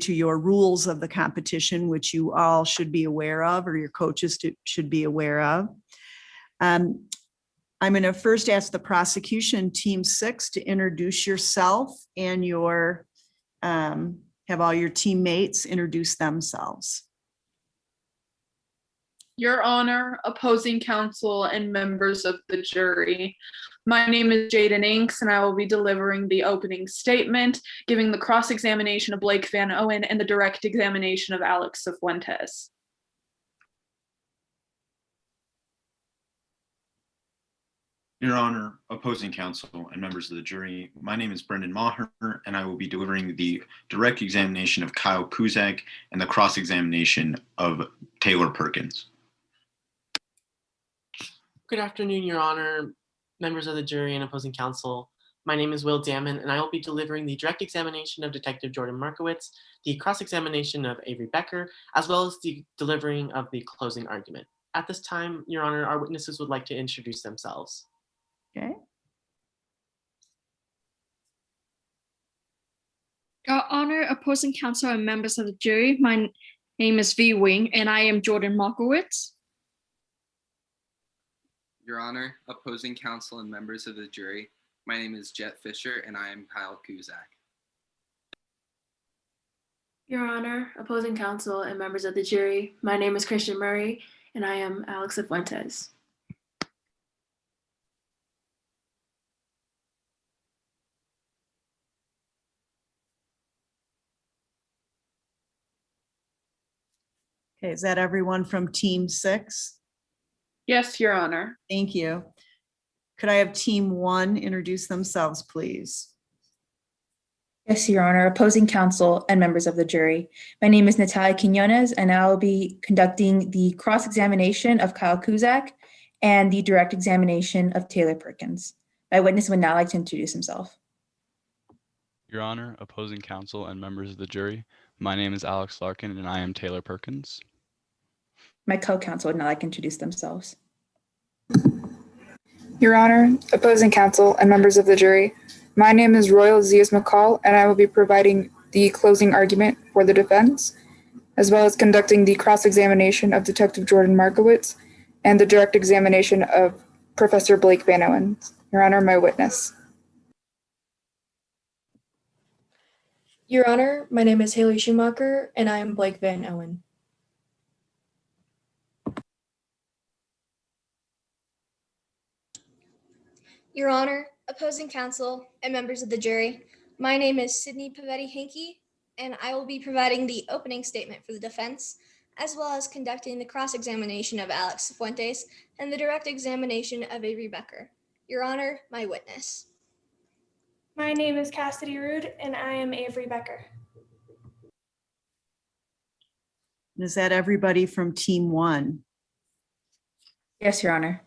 to your rules of the competition, which you all should be aware of, or your coaches should be aware of. I'm going to first ask the prosecution, Team 6, to introduce yourself and your have all your teammates introduce themselves. Your Honor, opposing counsel, and members of the jury. My name is Jaden Inks, and I will be delivering the opening statement, giving the cross-examination of Blake Van Owen and the direct examination of Alex Cifuentes. Your Honor, opposing counsel, and members of the jury, my name is Brendan Maher, and I will be delivering the direct examination of Kyle Kuzak and the cross-examination of Taylor Perkins. Good afternoon, Your Honor, members of the jury and opposing counsel. My name is Will Damon, and I will be delivering the direct examination of Detective Jordan Markowitz, the cross-examination of Avery Becker, as well as the delivering of the closing argument. At this time, Your Honor, our witnesses would like to introduce themselves. Okay. Your Honor, opposing counsel, and members of the jury, my name is V. Wing, and I am Jordan Markowitz. Your Honor, opposing counsel, and members of the jury, my name is Jet Fisher, and I am Kyle Kuzak. Your Honor, opposing counsel, and members of the jury, my name is Christian Murray, and I am Alex Cifuentes. Okay, is that everyone from Team 6? Yes, Your Honor. Thank you. Could I have Team 1 introduce themselves, please? Yes, Your Honor, opposing counsel and members of the jury. My name is Natalia Quinones, and I will be conducting the cross-examination of Kyle Kuzak and the direct examination of Taylor Perkins. My witness would now like to introduce himself. Your Honor, opposing counsel and members of the jury, my name is Alex Larkin, and I am Taylor Perkins. My co-counsel would now like to introduce themselves. Your Honor, opposing counsel, and members of the jury, my name is Royal Zias McCall, and I will be providing the closing argument for the defense, as well as conducting the cross-examination of Detective Jordan Markowitz and the direct examination of Professor Blake Van Owen. Your Honor, my witness. Your Honor, my name is Haley Schumacher, and I am Blake Van Owen. Your Honor, opposing counsel, and members of the jury, my name is Sydney Pavetti-Hankey, and I will be providing the opening statement for the defense, as well as conducting the cross-examination of Alex Cifuentes and the direct examination of Avery Becker. Your Honor, my witness. My name is Cassidy Rude, and I am Avery Becker. Is that everybody from Team 1? Yes, Your Honor.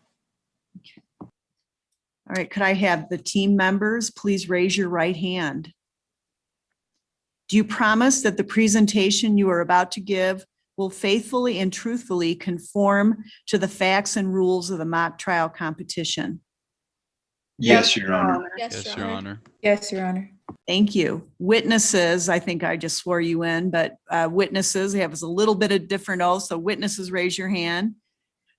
Okay. All right, could I have the team members please raise your right hand? Do you promise that the presentation you are about to give will faithfully and truthfully conform to the facts and rules of the mock trial competition? Yes, Your Honor. Yes, Your Honor. Yes, Your Honor. Thank you. Witnesses, I think I just swore you in, but witnesses, they have a little bit of different oaths, so witnesses, raise your hand.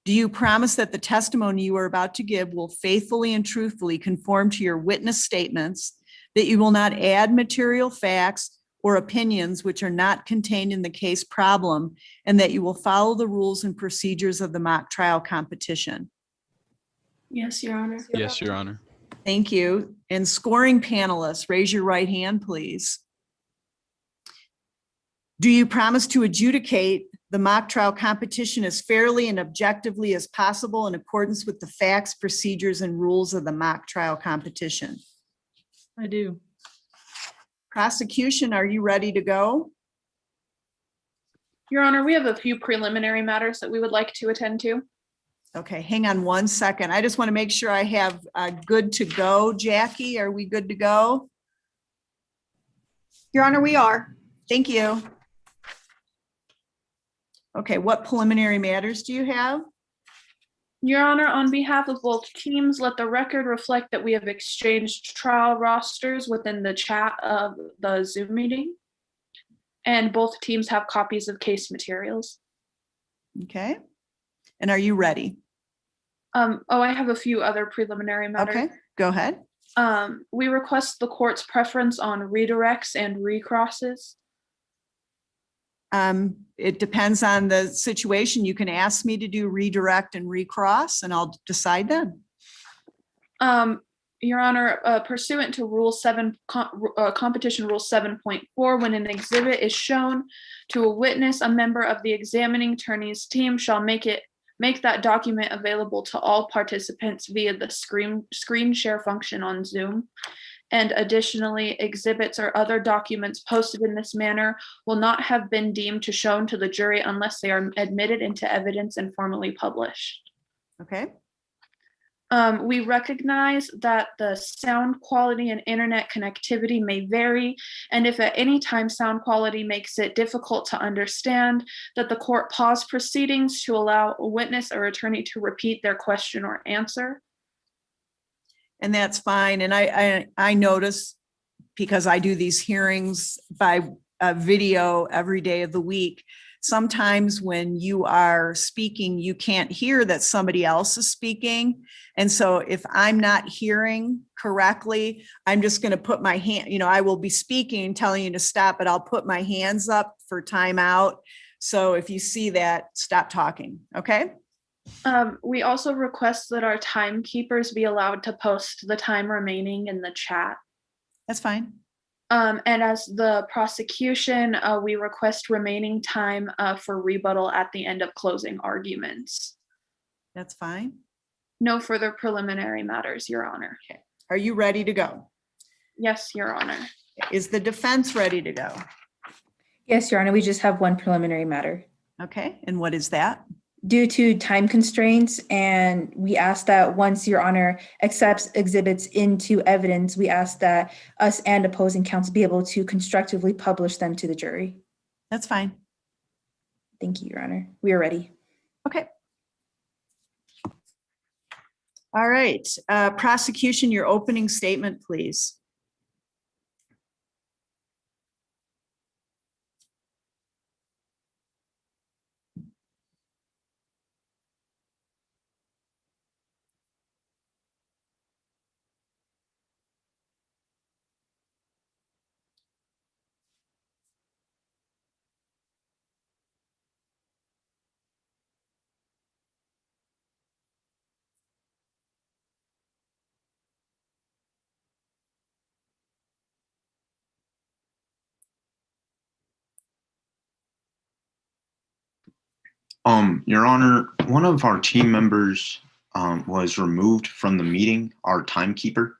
Do you promise that the testimony you are about to give will faithfully and truthfully conform to your witness statements, that you will not add material facts or opinions which are not contained in the case problem, and that you will follow the rules and procedures of the mock trial competition? Yes, Your Honor. Yes, Your Honor. Thank you. And scoring panelists, raise your right hand, please. Do you promise to adjudicate the mock trial competition as fairly and objectively as possible in accordance with the facts, procedures, and rules of the mock trial competition? I do. Prosecution, are you ready to go? Your Honor, we have a few preliminary matters that we would like to attend to. Okay, hang on one second. I just want to make sure I have good to go. Jackie, are we good to go? Your Honor, we are. Thank you. Okay, what preliminary matters do you have? Your Honor, on behalf of both teams, let the record reflect that we have exchanged trial rosters within the chat of the Zoom meeting. and both teams have copies of case materials. Okay. And are you ready? I have a few other preliminary matters. Okay, go ahead. We request the court's preference on redirects and recrosses. It depends on the situation. You can ask me to do redirect and recross, and I'll decide then. Your Honor, pursuant to Rule 7, Competition Rule 7.4, when an exhibit is shown to a witness, a member of the examining attorney's team shall make that document available to all participants via the screen share function on Zoom. And additionally, exhibits or other documents posted in this manner will not have been deemed to shown to the jury unless they are admitted into evidence and formally published. Okay. We recognize that the sound quality and internet connectivity may vary, and if at any time sound quality makes it difficult to understand, that the court pause proceedings to allow a witness or attorney to repeat their question or answer. And that's fine. And I notice, because I do these hearings by video every day of the week, sometimes when you are speaking, you can't hear that somebody else is speaking. And so if I'm not hearing correctly, I'm just going to put my hand, I will be speaking and telling you to stop, but I'll put my hands up for timeout. So if you see that, stop talking. Okay. We also request that our timekeepers be allowed to post the time remaining in the chat. That's fine. And as the prosecution, we request remaining time for rebuttal at the end of closing arguments. That's fine. No further preliminary matters, Your Honor. Okay. Are you ready to go? Yes, Your Honor. Is the defense ready to go? Yes, Your Honor, we just have one preliminary matter. Okay, and what is that? Due to time constraints, and we ask that once Your Honor accepts exhibits into evidence, we ask that us and opposing counsel be able to constructively publish them to the jury. That's fine. Thank you, Your Honor. We are ready. Okay. All right, prosecution, your opening statement, please. Your Honor, one of our team members was removed from the meeting, our timekeeper.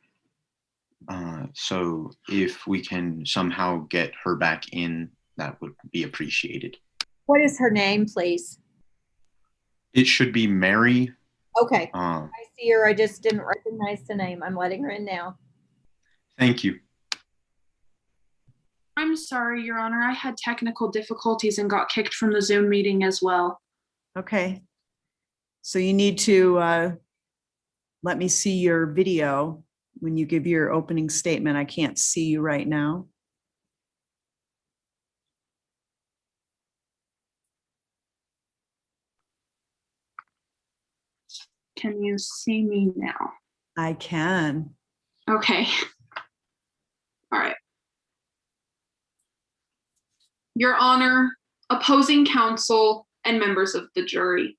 So if we can somehow get her back in, that would be appreciated. What is her name, please? It should be Mary. Okay, I see her. I just didn't recognize the name. I'm letting her in now. Thank you. I'm sorry, Your Honor. I had technical difficulties and got kicked from the Zoom meeting as well. Okay. So you need to let me see your video when you give your opening statement. I can't see you right now. Can you see me now? I can. Okay. All right. Your Honor, opposing counsel, and members of the jury.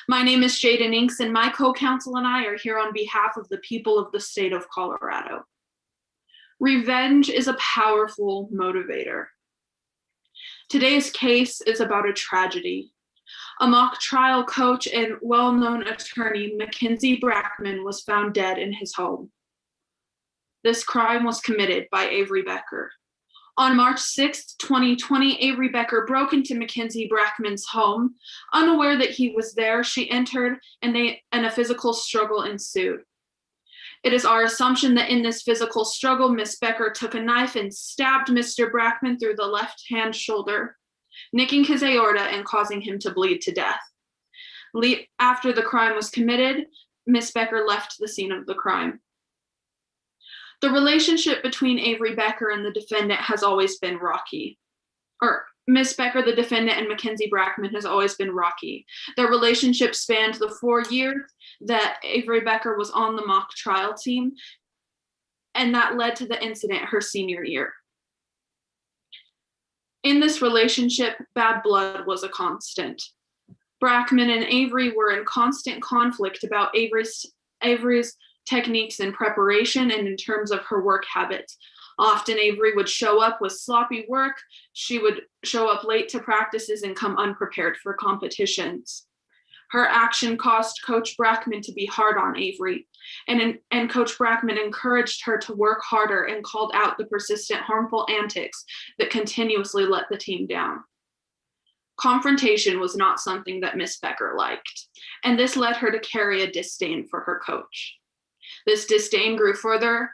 My name is Jaden Inks, and my co-counsel and I are here on behalf of the people of the state of Colorado. Revenge is a powerful motivator. Today's case is about a tragedy. A mock trial coach and well-known attorney, Mackenzie Brackman, was found dead in his home. This crime was committed by Avery Becker. On March 6, 2020, Avery Becker broke into Mackenzie Brackman's home. Unaware that he was there, she entered and a physical struggle ensued. It is our assumption that in this physical struggle, Miss Becker took a knife and stabbed Mr. Brackman through the left hand shoulder, nicking his aorta and causing him to bleed to death. After the crime was committed, Miss Becker left the scene of the crime. The relationship between Avery Becker and the defendant has always been rocky. or Miss Becker, the defendant, and Mackenzie Brackman has always been rocky. Their relationship spanned the 4 years that Avery Becker was on the mock trial team, and that led to the incident her senior year. In this relationship, bad blood was a constant. Brackman and Avery were in constant conflict about Avery's techniques in preparation and in terms of her work habits. Often Avery would show up with sloppy work. She would show up late to practices and come unprepared for competitions. Her action caused Coach Brackman to be hard on Avery, and Coach Brackman encouraged her to work harder and called out the persistent harmful antics that continuously let the team down. Confrontation was not something that Miss Becker liked, and this led her to carry a disdain for her coach. This disdain grew further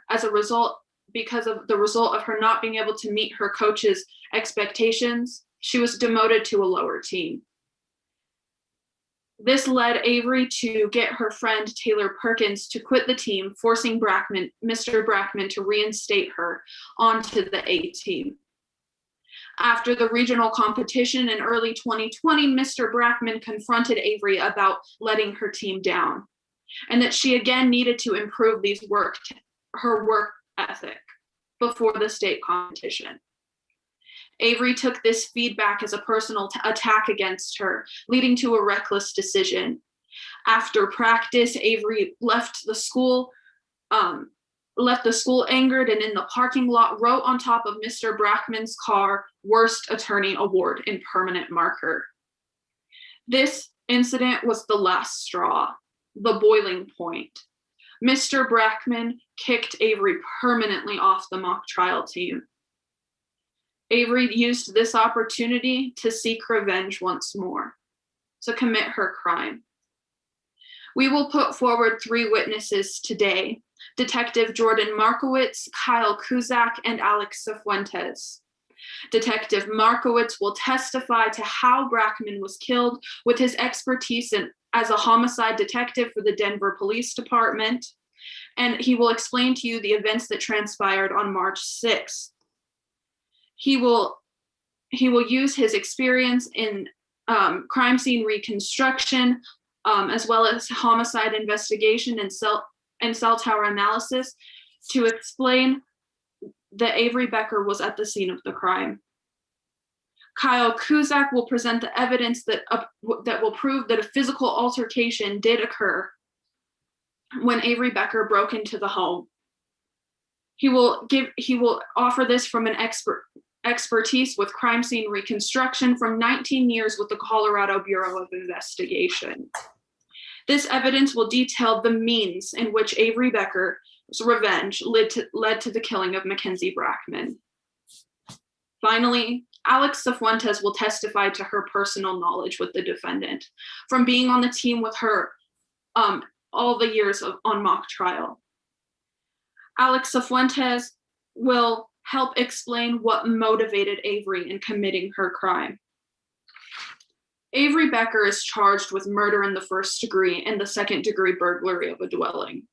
because of the result of her not being able to meet her coach's expectations. She was demoted to a lower team. This led Avery to get her friend Taylor Perkins to quit the team, forcing Mr. Brackman to reinstate her onto the A team. After the regional competition in early 2020, Mr. Brackman confronted Avery about letting her team down, and that she again needed to improve her work ethic before the state competition. Avery took this feedback as a personal attack against her, leading to a reckless decision. After practice, Avery left the school angered, and in the parking lot wrote on top of Mr. Brackman's car, "Worst Attorney Award" in permanent marker. This incident was the last straw, the boiling point. Mr. Brackman kicked Avery permanently off the mock trial team. Avery used this opportunity to seek revenge once more, to commit her crime. We will put forward 3 witnesses today: Detective Jordan Markowitz, Kyle Kuzak, and Alex Cifuentes. Detective Markowitz will testify to how Brackman was killed with his expertise as a homicide detective for the Denver Police Department, and he will explain to you the events that transpired on March 6th. He will use his experience in crime scene reconstruction, as well as homicide investigation and cell tower analysis, to explain that Avery Becker was at the scene of the crime. Kyle Kuzak will present the evidence that will prove that a physical altercation did occur when Avery Becker broke into the home. He will offer this from an expertise with crime scene reconstruction from 19 years with the Colorado Bureau of Investigation. This evidence will detail the means in which Avery Becker's revenge led to the killing of Mackenzie Brackman. Finally, Alex Cifuentes will testify to her personal knowledge with the defendant from being on the team with her all the years on mock trial. Alex Cifuentes will help explain what motivated Avery in committing her crime. Avery Becker is charged with murder in the 1st degree and the 2nd-degree burglary of a dwelling.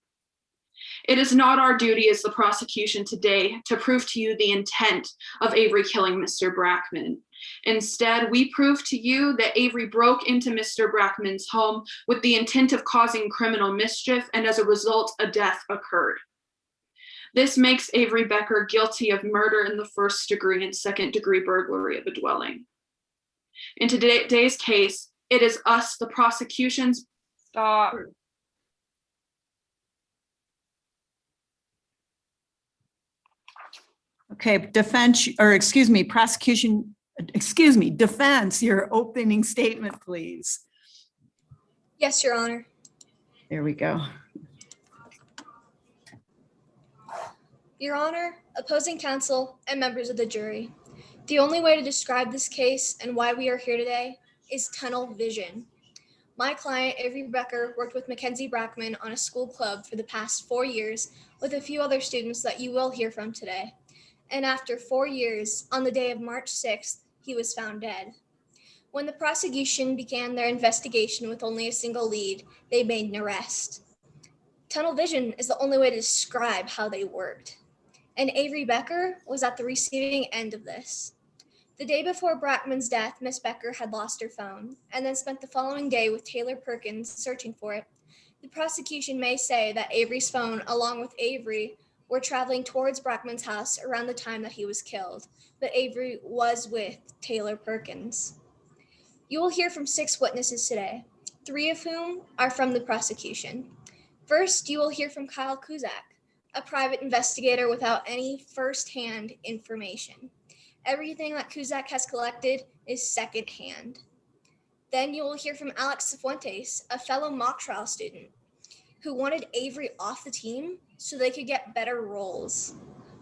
It is not our duty as the prosecution today to prove to you the intent of Avery killing Mr. Brackman. Instead, we prove to you that Avery broke into Mr. Brackman's home with the intent of causing criminal mischief, and as a result, a death occurred. This makes Avery Becker guilty of murder in the 1st degree and 2nd-degree burglary of a dwelling. In today's case, it is us, the prosecution's Okay, defense, your opening statement, please. Yes, Your Honor. There we go. Your Honor, opposing counsel, and members of the jury, the only way to describe this case and why we are here today is tunnel vision. My client, Avery Becker, worked with Mackenzie Brackman on a school club for the past 4 years with a few other students that you will hear from today. And after 4 years, on the day of March 6th, he was found dead. When the prosecution began their investigation with only a single lead, they made an arrest. Tunnel vision is the only way to describe how they worked. And Avery Becker was at the receiving end of this. The day before Brackman's death, Miss Becker had lost her phone and then spent the following day with Taylor Perkins searching for it. The prosecution may say that Avery's phone, along with Avery, were traveling towards Brackman's house around the time that he was killed, but Avery was with Taylor Perkins. You will hear from 6 witnesses today, 3 of whom are from the prosecution. First, you will hear from Kyle Kuzak, a private investigator without any first-hand information. Everything that Kuzak has collected is second-hand. Then you will hear from Alex Cifuentes, a fellow mock trial student who wanted Avery off the team so they could get better roles.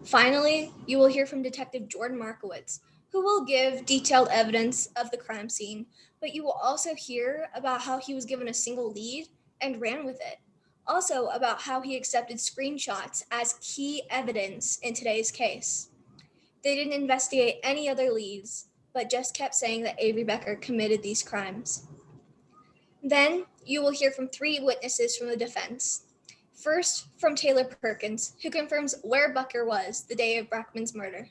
Finally, you will hear from Detective Jordan Markowitz, who will give detailed evidence of the crime scene, but you will also hear about how he was given a single lead and ran with it. Also about how he accepted screenshots as key evidence in today's case. They didn't investigate any other leads, but just kept saying that Avery Becker committed these crimes. Then you will hear from 3 witnesses from the defense. First, from Taylor Perkins, who confirms where Becker was the day of Brackman's murder.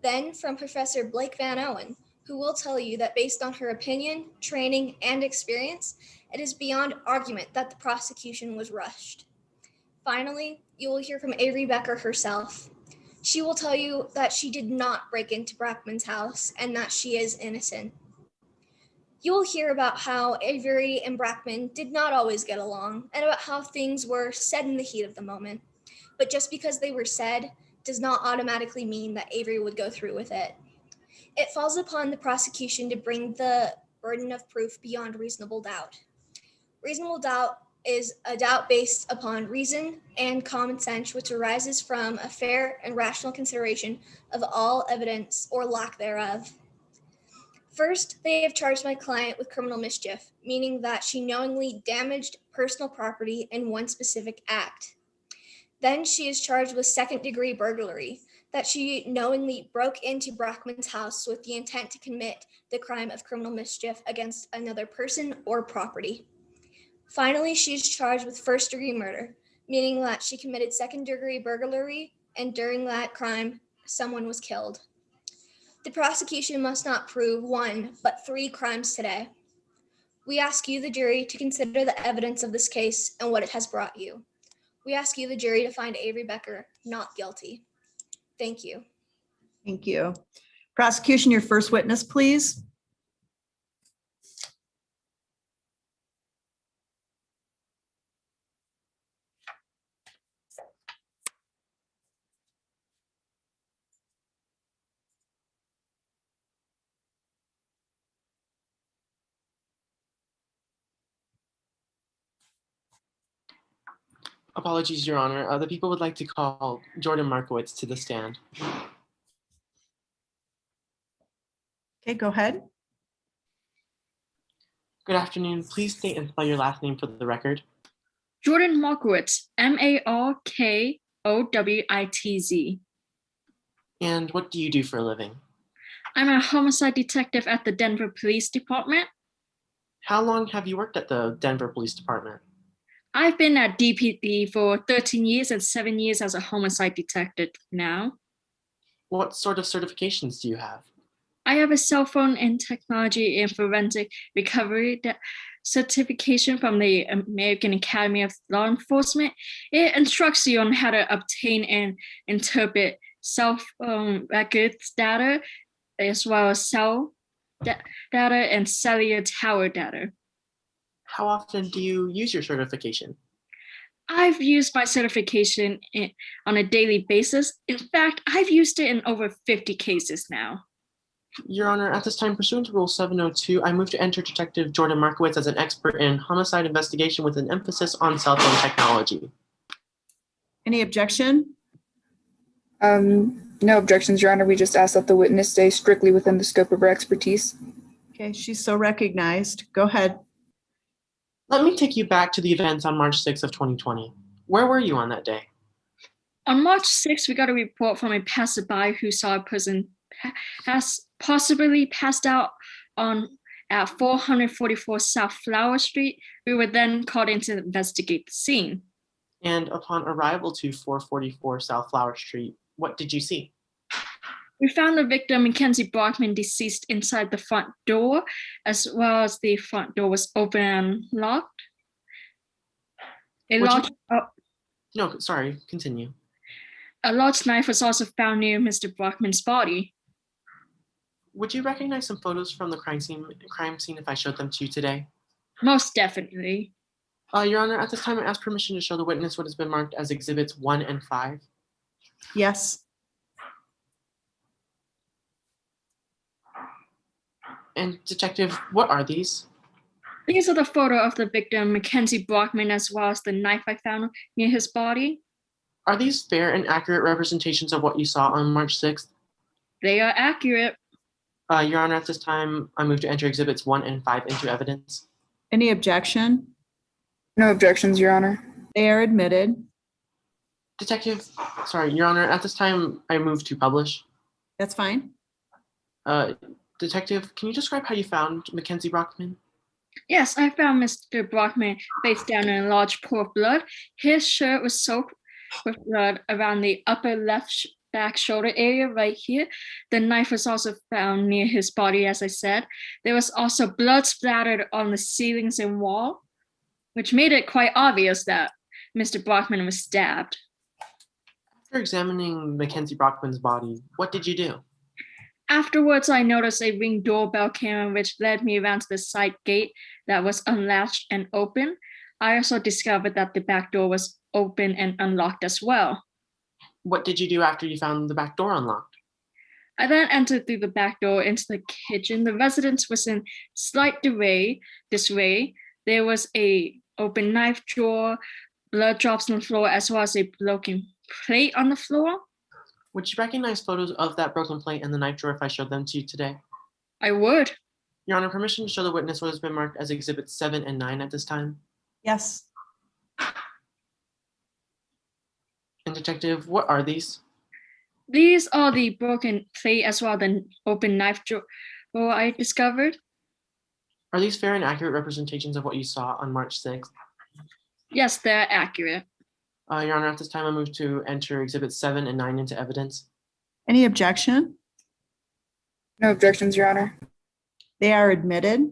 Then from Professor Blake Van Owen, who will tell you that based on her opinion, training, and experience, it is beyond argument that the prosecution was rushed. Finally, you will hear from Avery Becker herself. She will tell you that she did not break into Brackman's house and that she is innocent. You will hear about how Avery and Brackman did not always get along and about how things were said in the heat of the moment. But just because they were said does not automatically mean that Avery would go through with it. It falls upon the prosecution to bring the burden of proof beyond reasonable doubt. Reasonable doubt is a doubt based upon reason and common sense, which arises from a fair and rational consideration of all evidence or lack thereof. First, they have charged my client with criminal mischief, meaning that she knowingly damaged personal property in one specific act. Then she is charged with second-degree burglary, that she knowingly broke into Brackman's house with the intent to commit the crime of criminal mischief against another person or property. Finally, she is charged with first-degree murder, meaning that she committed second-degree burglary, and during that crime, someone was killed. The prosecution must not prove 1, but 3 crimes today. We ask you, the jury, to consider the evidence of this case and what it has brought you. We ask you, the jury, to find Avery Becker not guilty. Thank you. Thank you. Prosecution, your first witness, please. Apologies, Your Honor. The people would like to call Jordan Markowitz to the stand. Okay, go ahead. Good afternoon. Please state and spell your last name for the record. Jordan Markowitz, Markowitz. And what do you do for a living? I'm a homicide detective at the Denver Police Department. How long have you worked at the Denver Police Department? I've been at DPD for 13 years and 7 years as a homicide detective now. What sort of certifications do you have? I have a cell phone and technology and forensic recovery certification from the American Academy of Law Enforcement. It instructs you on how to obtain and interpret cell phone records data, as well as cell data and cellular tower data. How often do you use your certification? I've used my certification on a daily basis. In fact, I've used it in over 50 cases now. Your Honor, at this time, pursuant to Rule 702, I move to enter Detective Jordan Markowitz as an expert in homicide investigation with an emphasis on cell phone technology. Any objection? No objections, Your Honor. We just ask that the witness stay strictly within the scope of her expertise. Okay, she's so recognized. Go ahead. Let me take you back to the events on March 6th of 2020. Where were you on that day? On March 6th, we got a report from a passerby who saw a person possibly passed out at 444 South Flower Street. We were then called in to investigate the scene. And upon arrival to 444 South Flower Street, what did you see? We found the victim, Mackenzie Brockman, deceased inside the front door, as well as the front door was open and locked. No, sorry, continue. A large knife was also found near Mr. Brockman's body. Would you recognize some photos from the crime scene if I showed them to you today? Most definitely. Your Honor, at this time, I ask permission to show the witness what has been marked as Exhibits 1 and 5. Yes. And Detective, what are these? These are the photo of the victim, Mackenzie Brockman, as well as the knife I found near his body. Are these fair and accurate representations of what you saw on March 6th? They are accurate. Your Honor, at this time, I move to enter Exhibits 1 and 5 into evidence. Any objection? No objections, Your Honor. They are admitted. Detective, sorry, Your Honor, at this time, I move to publish. That's fine. Detective, can you describe how you found Mackenzie Brockman? Yes, I found Mr. Brockman face down in a large pool of blood. His shirt was soaked with blood around the upper left back shoulder area right here. The knife was also found near his body, as I said. There was also blood splattered on the ceilings and wall, which made it quite obvious that Mr. Brockman was stabbed. After examining Mackenzie Brockman's body, what did you do? Afterwards, I noticed a Ring doorbell camera which led me around to the side gate that was unlatched and open. I also discovered that the back door was open and unlocked as well. What did you do after you found the back door unlocked? I then entered through the back door into the kitchen. The residence was in slight disarray. There was a open knife drawer, blood drops on the floor, as well as a broken plate on the floor. Would you recognize photos of that broken plate and the knife drawer if I showed them to you today? I would. Your Honor, permission to show the witness what has been marked as Exhibits 7 and 9 at this time? Yes. And Detective, what are these? These are the broken plate as well as the open knife drawer I discovered. Are these fair and accurate representations of what you saw on March 6th? Yes, they're accurate. Your Honor, at this time, I move to enter Exhibits 7 and 9 into evidence. Any objection? No objections, Your Honor. They are admitted.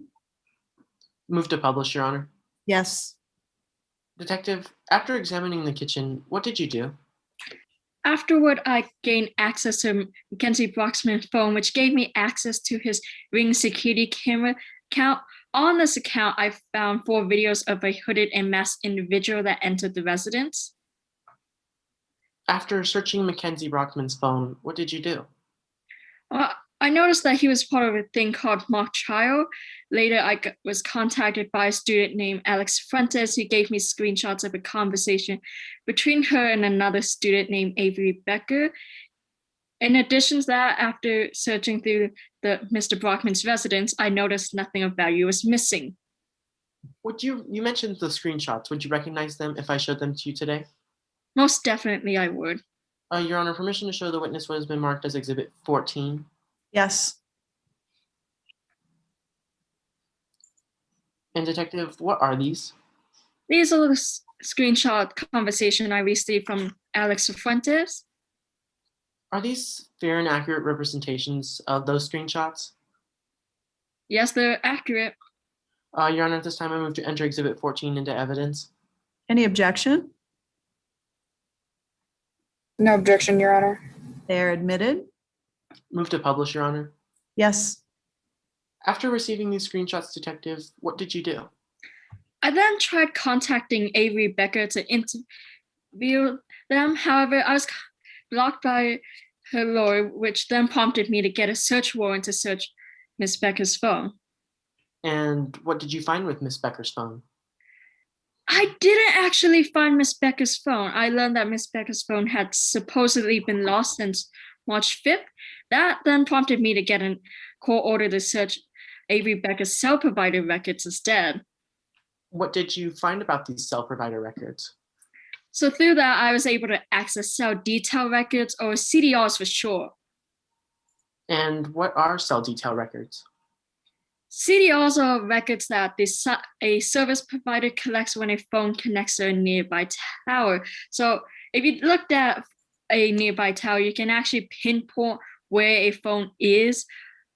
Move to publish, Your Honor. Yes. Detective, after examining the kitchen, what did you do? Afterward, I gained access to Mackenzie Brockman's phone, which gave me access to his Ring security camera account. On this account, I found 4 videos of a hooded and masked individual that entered the residence. After searching Mackenzie Brockman's phone, what did you do? I noticed that he was part of a thing called Mock Trial. Later, I was contacted by a student named Alex Fuentes, who gave me screenshots of a conversation between her and another student named Avery Becker. In addition to that, after searching through Mr. Brockman's residence, I noticed nothing of value was missing. You mentioned the screenshots. Would you recognize them if I showed them to you today? Most definitely I would. Your Honor, permission to show the witness what has been marked as Exhibit 14. Yes. And Detective, what are these? These are the screenshot conversation I received from Alex Fuentes. Are these fair and accurate representations of those screenshots? Yes, they're accurate. Your Honor, at this time I move to enter Exhibit 14 into evidence. Any objection? No objection, Your Honor. They are admitted. Move to publish, Your Honor. Yes. After receiving these screenshots, Detective, what did you do? I then tried contacting Avery Becker to interview them. However, I was blocked by her lawyer, which then prompted me to get a search warrant to search Miss Becker's phone. And what did you find with Miss Becker's phone? I didn't actually find Miss Becker's phone. I learned that Miss Becker's phone had supposedly been lost since March 5th. That then prompted me to get a court order to search Avery Becker's cell provider records instead. What did you find about these cell provider records? So through that, I was able to access cell detail records, or CDRs for short. And what are cell detail records? CDRs are records that a service provider collects when a phone connects to a nearby tower. So if you looked at a nearby tower, you can actually pinpoint where a phone is.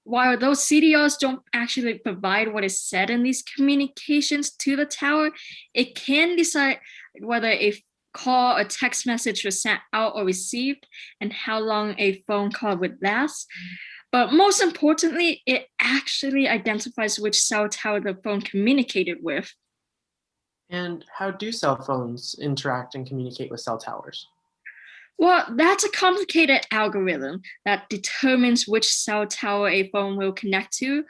While those CDRs don't actually provide what is said in these communications to the tower, it can decide whether a call or text message was sent out or received and how long a phone call would last. But most importantly, it actually identifies which cell tower the phone communicated with. And how do cell phones interact and communicate with cell towers? Well, that's a complicated algorithm that determines which cell tower a phone will connect to,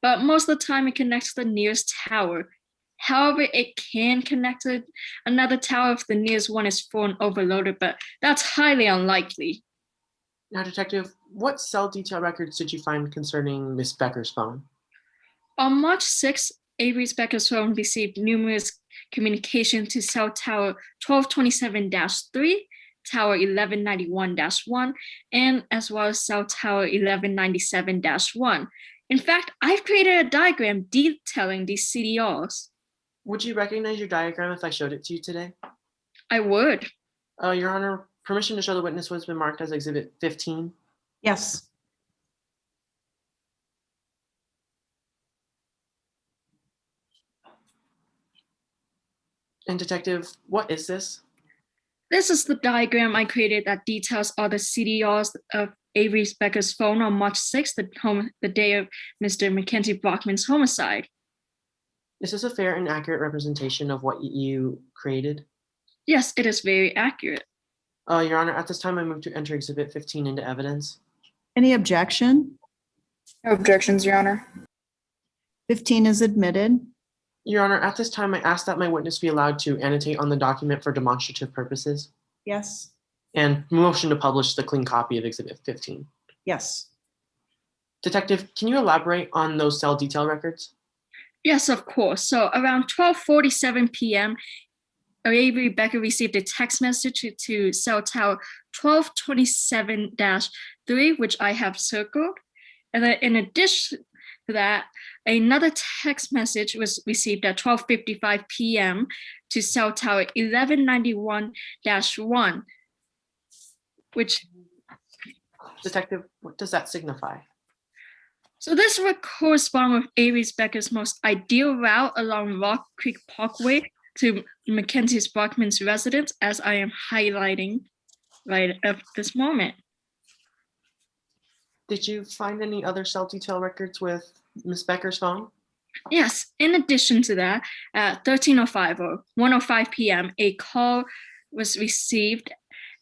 but most of the time it connects to the nearest tower. However, it can connect to another tower if the nearest one is full and overloaded, but that's highly unlikely. Now, Detective, what cell detail records did you find concerning Miss Becker's phone? On March 6th, Avery Becker's phone received numerous communication to cell tower 1227-3, tower 1191-1, and as well as cell tower 1197-1. In fact, I've created a diagram detailing these CDRs. Would you recognize your diagram if I showed it to you today? I would. Your Honor, permission to show the witness what's been marked as Exhibit 15. Yes. And Detective, what is this? This is the diagram I created that details all the CDRs of Avery Becker's phone on March 6th, the day of Mr. Mackenzie Brockman's homicide. Is this a fair and accurate representation of what you created? Yes, it is very accurate. Your Honor, at this time, I move to enter Exhibit 15 into evidence. Any objection? No objections, Your Honor. 15 is admitted. Your Honor, at this time, I ask that my witness be allowed to annotate on the document for demonstrative purposes. Yes. And motion to publish the clean copy of Exhibit 15. Yes. Detective, can you elaborate on those cell detail records? Yes, of course. So around 12:47 p.m., Avery Becker received a text message to cell tower 1227-3, which I have circled. And then in addition to that, another text message was received at 12:55 p.m. to cell tower 1191-1, which... Detective, what does that signify? So this would correspond with Avery Becker's most ideal route along Rock Creek Parkway to Mackenzie Brockman's residence, as I am highlighting right at this moment. Did you find any other cell detail records with Ms. Becker's phone? Yes, in addition to that, at 13:05 or 1:05 p.m., a call was received,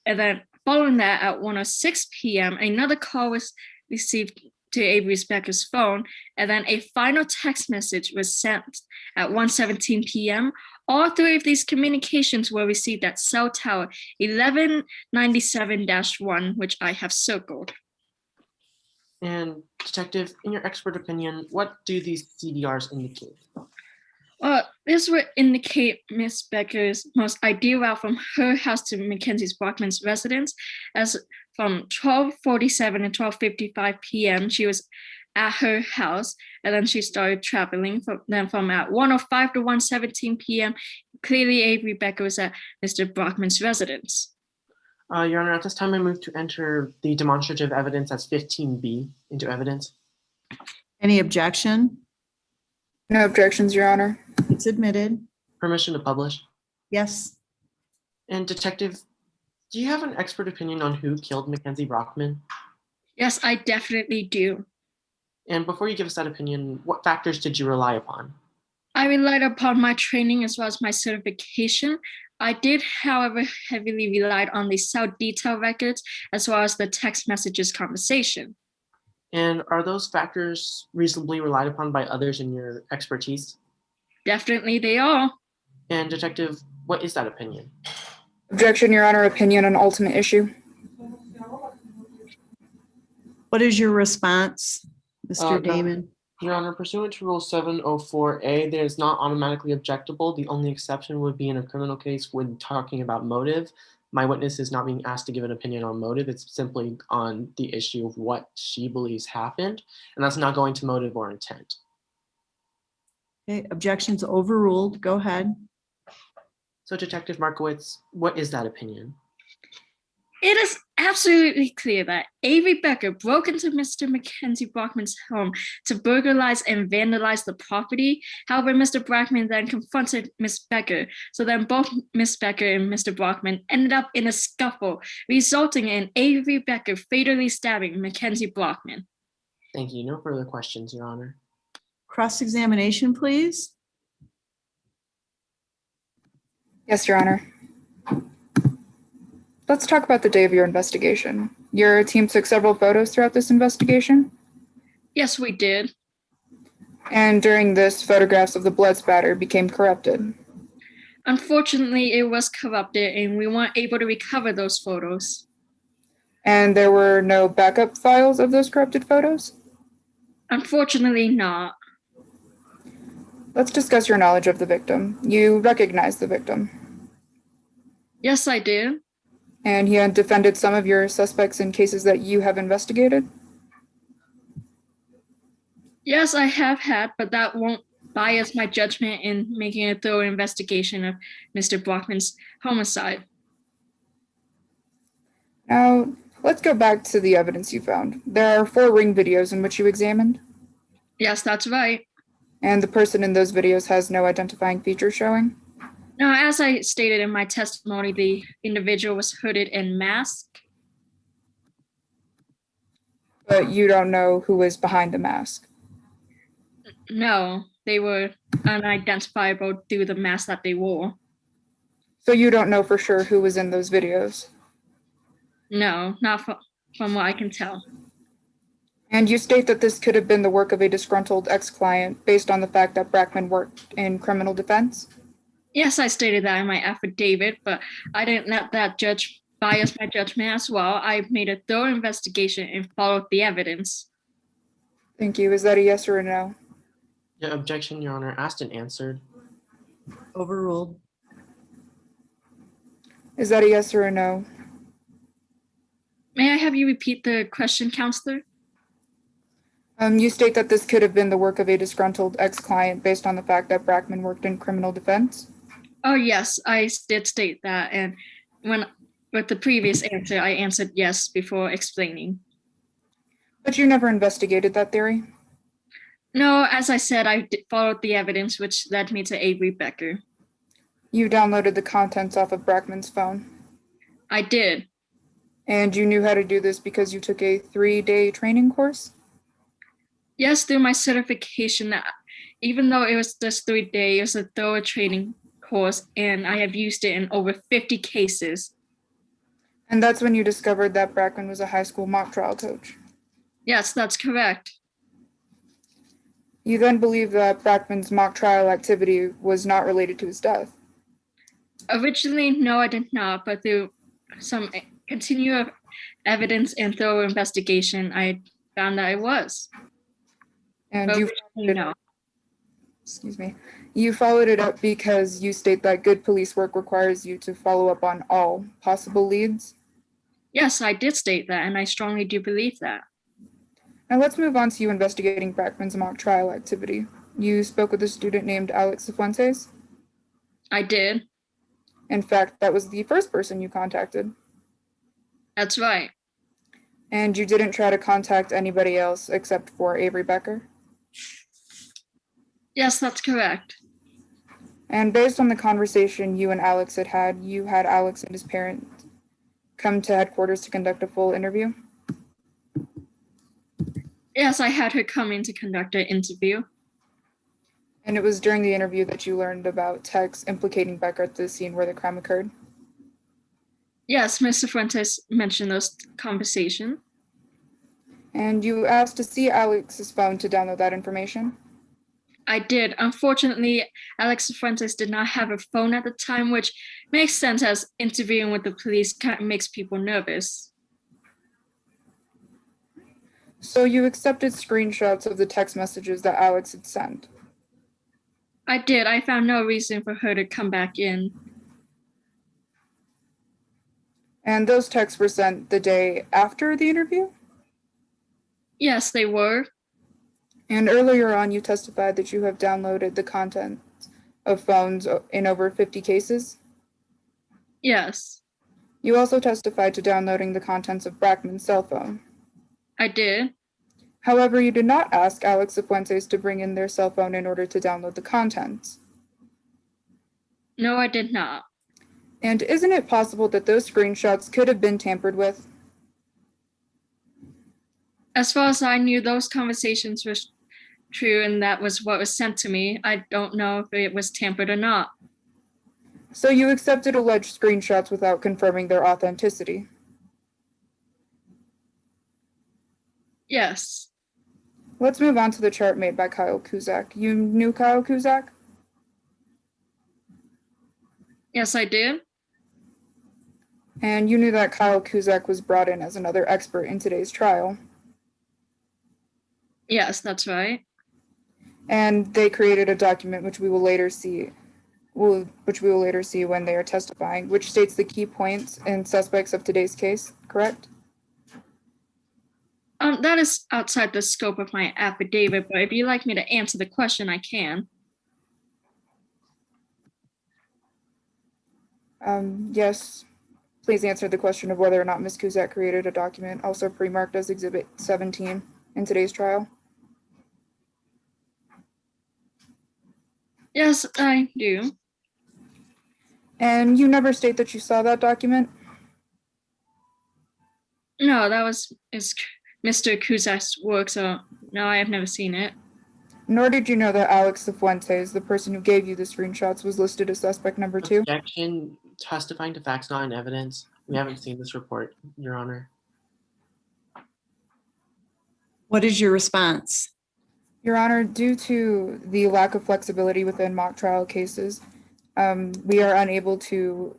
and then following that at 1:06 p.m., another call was received to Avery Becker's phone, and then a final text message was sent at 1:17 p.m. All three of these communications were received at cell tower 1197-1, which I have circled. And Detective, in your expert opinion, what do these CDRs indicate? This would indicate Miss Becker's most ideal route from her house to Mackenzie Brockman's residence, as from 12:47 to 12:55 p.m. she was at her house, and then she started traveling. From at 1:05 to 1:17 p.m., clearly Avery Becker was at Mr. Brockman's residence. Your Honor, at this time I move to enter the demonstrative evidence as 15B into evidence. Any objection? No objections, Your Honor. It's admitted. Permission to publish. Yes. And Detective, do you have an expert opinion on who killed Mackenzie Brockman? Yes, I definitely do. And before you give us that opinion, what factors did you rely upon? I relied upon my training as well as my certification. I did, however, heavily relied on the cell detail records as well as the text messages conversation. And are those factors reasonably relied upon by others in your expertise? Definitely they are. And Detective, what is that opinion? Objection, Your Honor. Opinion on ultimate issue. What is your response, Mr. Damon? Your Honor, pursuant to Rule 704A, there is not automatically objectable. The only exception would be in a criminal case when talking about motive. My witness is not being asked to give an opinion on motive. It's simply on the issue of what she believes happened, and that's not going to motive or intent. Okay, objections overruled. Go ahead. So Detective Markowitz, what is that opinion? It is absolutely clear that Avery Becker broke into Mr. Mackenzie Brockman's home to burglarize and vandalize the property. However, Mr. Brockman then confronted Miss Becker. So then both Miss Becker and Mr. Brockman ended up in a scuffle, resulting in Avery Becker fatally stabbing Mackenzie Brockman. Thank you. No further questions, Your Honor. Cross-examination, please. Yes, Your Honor. Let's talk about the day of your investigation. Your team took several photos throughout this investigation, Yes, we did. and during this, photographs of the blood spatter became corrupted. Unfortunately, it was corrupted and we weren't able to recover those photos. And there were no backup files of those corrupted photos? Unfortunately not. Let's discuss your knowledge of the victim. You recognize the victim, Yes, I did. and he had defended some of your suspects in cases that you have investigated. Yes, I have had, but that won't bias my judgment in making a thorough investigation of Mr. Brockman's homicide. Now, let's go back to the evidence you found. There are 4 ring videos in which you examined, Yes, that's right. and the person in those videos has no identifying features showing. Now, as I stated in my testimony, the individual was hooded and masked. But you don't know who is behind the mask. No, they were unidentifiable through the mask that they wore. So you don't know for sure who was in those videos. No, not from what I can tell. And you state that this could have been the work of a disgruntled ex-client based on the fact that Brackman worked in criminal defense. Yes, I stated that in my affidavit, but I didn't let that judge bias my judgment as well. I made a thorough investigation and followed the evidence. Thank you. Is that a yes or a no? Your objection, Your Honor, asked and answered. Overruled. Is that a yes or a no? May I have you repeat the question, Counselor? You state that this could have been the work of a disgruntled ex-client based on the fact that Brackman worked in criminal defense. Oh, yes, I did state that. And with the previous answer, I answered yes before explaining. But you never investigated that theory. No, as I said, I followed the evidence, which led me to Avery Becker. You downloaded the contents off of Brackman's phone. I did. And you knew how to do this because you took a 3-day training course? Yes, through my certification, even though it was just 3 days, it was a thorough training course, and I have used it in over 50 cases. And that's when you discovered that Brackman was a high school mock trial coach. Yes, that's correct. You then believe that Brackman's mock trial activity was not related to his death. Originally, no, I did not, but through some continued evidence and thorough investigation, I found that it was. And But you originally, no. Excuse me. You followed it up because you state that good police work requires you to follow up on all possible leads. Yes, I did state that, and I strongly do believe that. Now let's move on to you investigating Brackman's mock trial activity. You spoke with a student named Alex Cifuentes. I did. In fact, that was the first person you contacted. That's right. And you didn't try to contact anybody else except for Avery Becker. Yes, that's correct. And based on the conversation you and Alex had, you had Alex and his parents come to headquarters to conduct a full interview? Yes, I had her come in to conduct an interview. And it was during the interview that you learned about texts implicating Becker at the scene where the crime occurred? Yes, Mr. Fuentes mentioned those conversation. And you asked to see Alex's phone to download that information? I did. Unfortunately, Alex Fuentes did not have a phone at the time, which makes sense as interviewing with the police kind of makes people nervous. So you accepted screenshots of the text messages that Alex had sent? I did. I found no reason for her to come back in. And those texts were sent the day after the interview? Yes, they were. And earlier on, you testified that you have downloaded the contents of phones in over 50 cases? Yes. You also testified to downloading the contents of Brackman's cell phone. I did. However, you did not ask Alex Cifuentes to bring in their cell phone in order to download the contents. No, I did not. And isn't it possible that those screenshots could have been tampered with? As far as I knew, those conversations were true and that was what was sent to me. I don't know if it was tampered or not. So you accepted alleged screenshots without confirming their authenticity? Yes. Let's move on to the chart made by Kyle Kuzak. You knew Kyle Kuzak? Yes, I did. And you knew that Kyle Kuzak was brought in as another expert in today's trial. Yes, that's right. And they created a document which we will later see when they are testifying, which states the key points and suspects of today's case, correct? That is outside the scope of my affidavit, but if you'd like me to answer the question, I can. Yes. Please answer the question of whether or not Ms. Kuzak created a document, also pre-marked as Exhibit 17 in today's trial. Yes, I do. And you never state that you saw that document? No, that was Mr. Kuzak's work, so no, I have never seen it. Nor did you know that Alex Cifuentes, the person who gave you the screenshots, was listed as suspect number 2? Objection. Testifying to facts not in evidence. We haven't seen this report, Your Honor. What is your response? Your Honor, due to the lack of flexibility within mock trial cases, we are unable to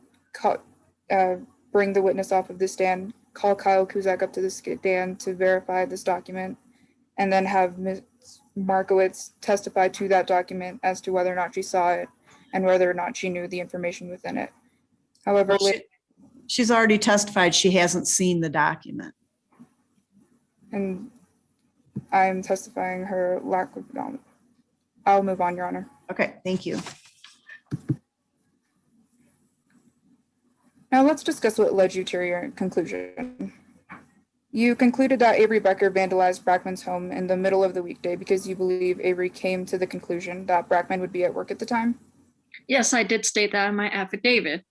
bring the witness off of the stand, call Kyle Kuzak up to the stand to verify this document, and then have Ms. Markowitz testify to that document as to whether or not she saw it and whether or not she knew the information within it. However, She's already testified she hasn't seen the document. and I'm testifying her lack of knowledge. I'll move on, Your Honor. Okay, thank you. Now let's discuss what led you to your conclusion. You concluded that Avery Becker vandalized Brackman's home in the middle of the weekday because you believe Avery came to the conclusion that Brackman would be at work at the time? Yes, I did state that in my affidavit.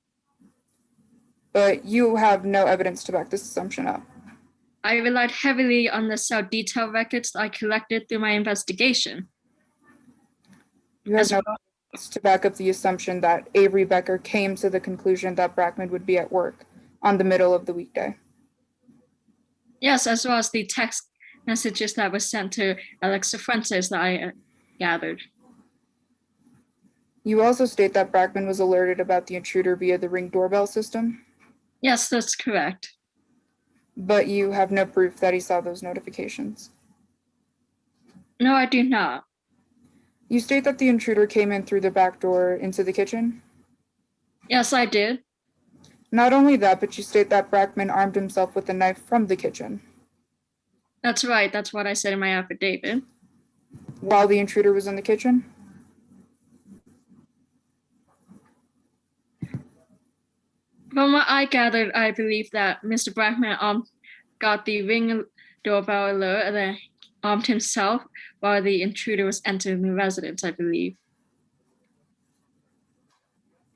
But you have no evidence to back this assumption up. I relied heavily on the cell detail records I collected through my investigation. You have no evidence to back up the assumption that Avery Becker came to the conclusion that Brackman would be at work on the middle of the weekday. Yes, as well as the text messages that were sent to Alex Cifuentes that I gathered. You also state that Brackman was alerted about the intruder via the Ring doorbell system? Yes, that's correct. But you have no proof that he saw those notifications? No, I do not. You state that the intruder came in through the back door into the kitchen? Yes, I did. Not only that, but you state that Brackman armed himself with a knife from the kitchen. That's right. That's what I said in my affidavit. While the intruder was in the kitchen? From what I gathered, I believe that Mr. Brackman got the Ring doorbell alert and then armed himself while the intruder was entering the residence, I believe.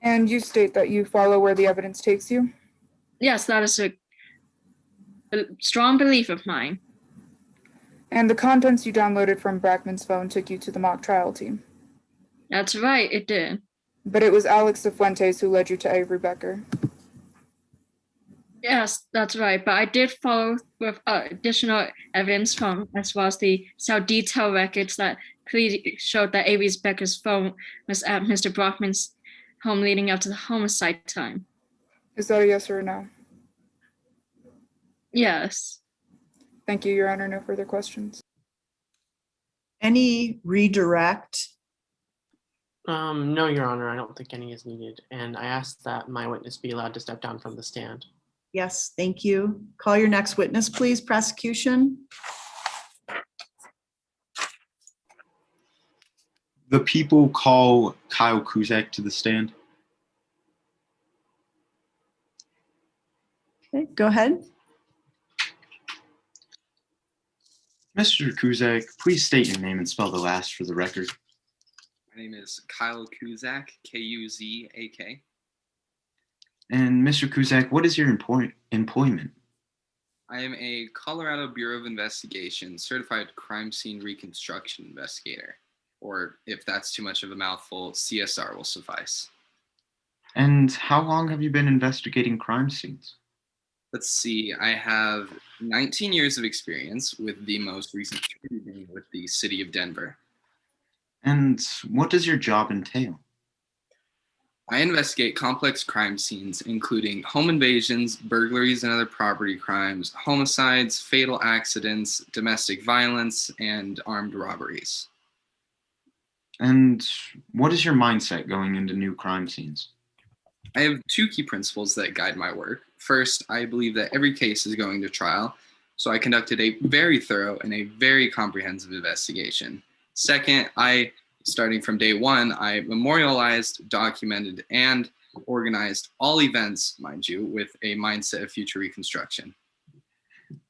And you state that you follow where the evidence takes you? Yes, that is a strong belief of mine. And the contents you downloaded from Brackman's phone took you to the mock trial team? That's right, it did. But it was Alex Cifuentes who led you to Avery Becker? Yes, that's right. But I did follow with additional evidence from, as well as the cell detail records that clearly showed that Avery Becker's phone was at Mr. Brackman's home leading up to the homicide time. Is that a yes or a no? Yes. Thank you, Your Honor. No further questions. Any redirect? No, Your Honor, I don't think any is needed. And I ask that my witness be allowed to step down from the stand. Yes, thank you. Call your next witness, please, prosecution. The people call Kyle Kuzak to the stand. Go ahead. Mr. Kuzak, please state your name and spell the last for the record. My name is Kyle Kuzak, Kuzak. And Mr. Kuzak, what is your employment? I am a Colorado Bureau of Investigation certified crime scene reconstruction investigator, or if that's too much of a mouthful, CSR will suffice. And how long have you been investigating crime scenes? Let's see, I have 19 years of experience, with the most recent being with the city of Denver. And what does your job entail? I investigate complex crime scenes, including home invasions, burglaries and other property crimes, homicides, fatal accidents, domestic violence, and armed robberies. And what is your mindset going into new crime scenes? I have two key principles that guide my work. First, I believe that every case is going to trial, so I conducted a very thorough and a very comprehensive investigation. Second, starting from day one, I memorialized, documented, and organized all events, mind you, with a mindset of future reconstruction.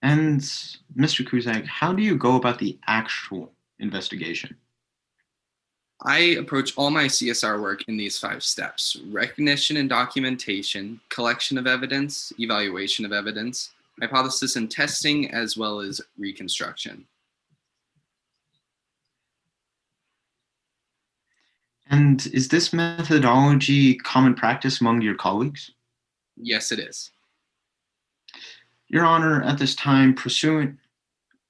And Mr. Kuzak, how do you go about the actual investigation? I approach all my CSR work in these 5 steps: recognition and documentation, collection of evidence, evaluation of evidence, hypothesis and testing, as well as reconstruction. And is this methodology common practice among your colleagues? Yes, it is. Your Honor, at this time, pursuant